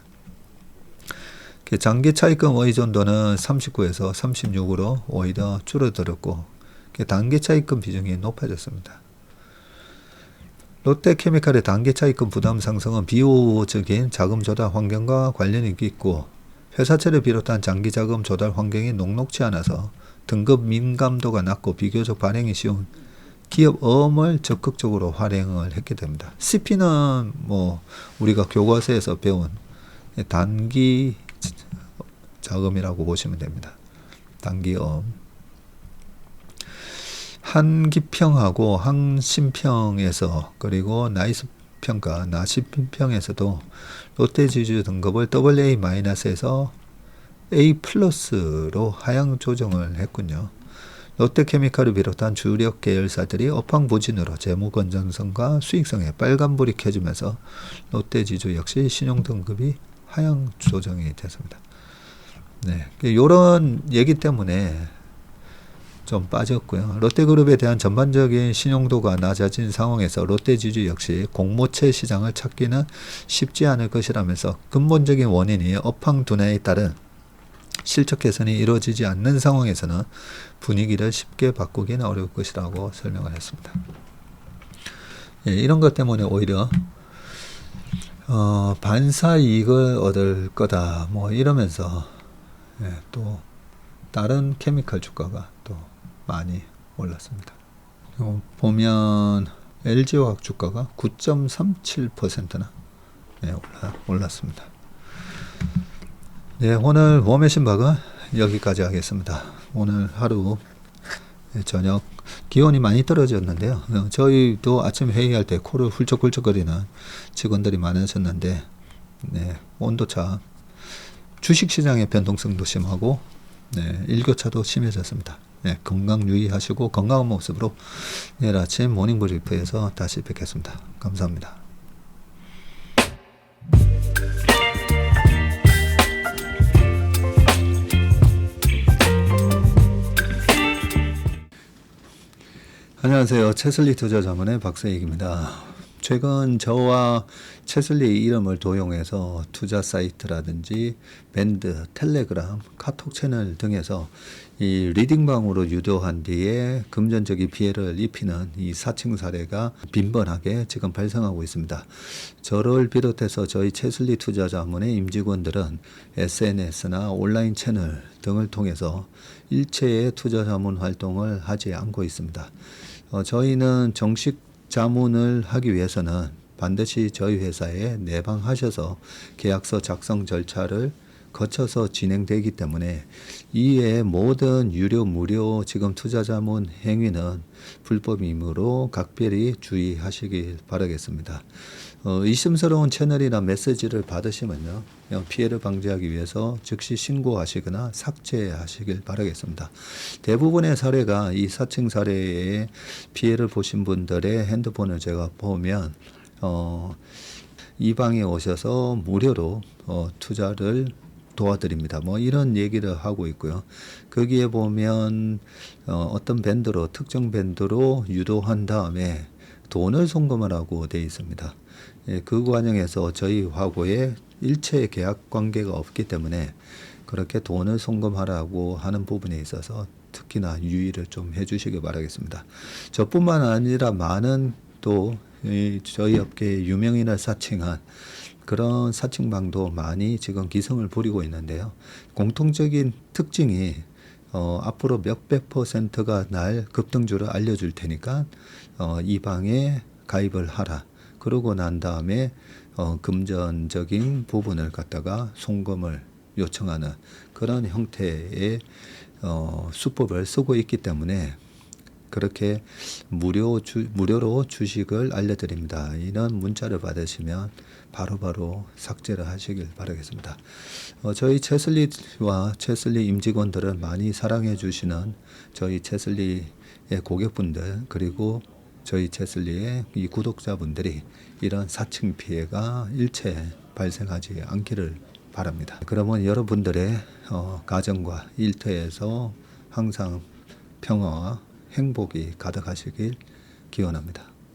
장기 차입금 의존도는 39에서 36으로 오히려 줄어들었고, 단기 차입금 비중이 높아졌습니다. 롯데케미칼의 단기 차입금 부담 상승은 비우호적인 자금 조달 환경과 관련이 있고, 회사채를 비롯한 장기 자금 조달 환경이 녹록지 않아서 등급 민감도가 낮고 비교적 발행이 쉬운 기업 어음을 적극적으로 활용을 했게 됩니다. CP는 뭐 우리가 교과서에서 배운 단기 자금이라고 보시면 됩니다. 단기 어음. 한기평하고 항신평에서, 그리고 나이스평가, 나시평에서도 롯데지주 등급을 AA-에서 A+로 하향 조정을 했군요. 롯데케미칼을 비롯한 주력 계열사들이 업황부진으로 재무 건전성과 수익성에 빨간불이 켜지면서 롯데지주 역시 신용등급이 하향 조정이 됐습니다. 네, 이런 얘기 때문에 좀 빠졌고요. 롯데그룹에 대한 전반적인 신용도가 낮아진 상황에서 롯데지주 역시 공모채 시장을 찾기는 쉽지 않을 것이라면서 근본적인 원인이 업황 둔화에 따른 실적 개선이 이루어지지 않는 상황에서는 분위기를 쉽게 바꾸기는 어려울 것이라고 설명을 했습니다. 예, 이런 것 때문에 오히려 반사 이익을 얻을 거다 뭐 이러면서, 예, 또 다른 케미칼 주가가 또 많이 올랐습니다. 보면 LG화학 주가가 9.37%나 올랐습니다. 네, 오늘 웜의 신박은 여기까지 하겠습니다. 오늘 하루 저녁 기온이 많이 떨어졌는데요. 저희도 아침 회의할 때 코를 훌쩍훌쩍거리는 직원들이 많으셨는데, 네, 온도차, 주식시장의 변동성도 심하고, 네, 일교차도 심해졌습니다. 네, 건강 유의하시고 건강한 모습으로 내일 아침 모닝브리프에서 다시 뵙겠습니다. 감사합니다. 안녕하세요. 채슬리 투자자문의 박세익입니다. 최근 저와 채슬리 이름을 도용해서 투자 사이트라든지 밴드, 텔레그램, 카톡 채널 등에서 이 리딩방으로 유도한 뒤에 금전적인 피해를 입히는 이 사칭 사례가 빈번하게 지금 발생하고 있습니다. 저를 비롯해서 저희 채슬리 투자자문의 임직원들은 SNS나 온라인 채널 등을 통해서 일체의 투자자문 활동을 하지 않고 있습니다. 저희는 정식 자문을 하기 위해서는 반드시 저희 회사에 내방하셔서 계약서 작성 절차를 거쳐서 진행되기 때문에 이외의 모든 유료 무료 지금 투자자문 행위는 불법이므로 각별히 주의하시길 바라겠습니다. 의심스러운 채널이나 메시지를 받으시면요, 피해를 방지하기 위해서 즉시 신고하시거나 삭제하시길 바라겠습니다. 대부분의 사례가 이 사칭 사례에 피해를 보신 분들의 핸드폰을 제가 보면 이 방에 오셔서 무료로 투자를 도와드립니다. 뭐 이런 얘기를 하고 있고요. 거기에 보면 어떤 밴드로, 특정 밴드로 유도한 다음에 돈을 송금하라고 되어 있습니다. 예, 그 과정에서 저희하고의 일체의 계약 관계가 없기 때문에 그렇게 돈을 송금하라고 하는 부분에 있어서 특히나 유의를 좀 해주시기 바라겠습니다. 저뿐만 아니라 많은 또 저희 업계의 유명인을 사칭한 그런 사칭방도 많이 지금 기승을 부리고 있는데요. 공통적인 특징이 앞으로 몇백 %가 날 급등주를 알려줄 테니까 이 방에 가입을 하라. 그러고 난 다음에 금전적인 부분을 갖다가 송금을 요청하는 그런 형태의 수법을 쓰고 있기 때문에 그렇게 무료로 주식을 알려드립니다. 이런 문자를 받으시면 바로바로 삭제를 하시길 바라겠습니다. 저희 채슬리와 채슬리 임직원들을 많이 사랑해 주시는 저희 채슬리의 고객분들 그리고 저희 채슬리의 이 구독자분들이 이런 사칭 피해가 일체 발생하지 않기를 바랍니다. 그러면 여러분들의 가정과 일터에서 항상 평화와 행복이 가득하시길 기원합니다.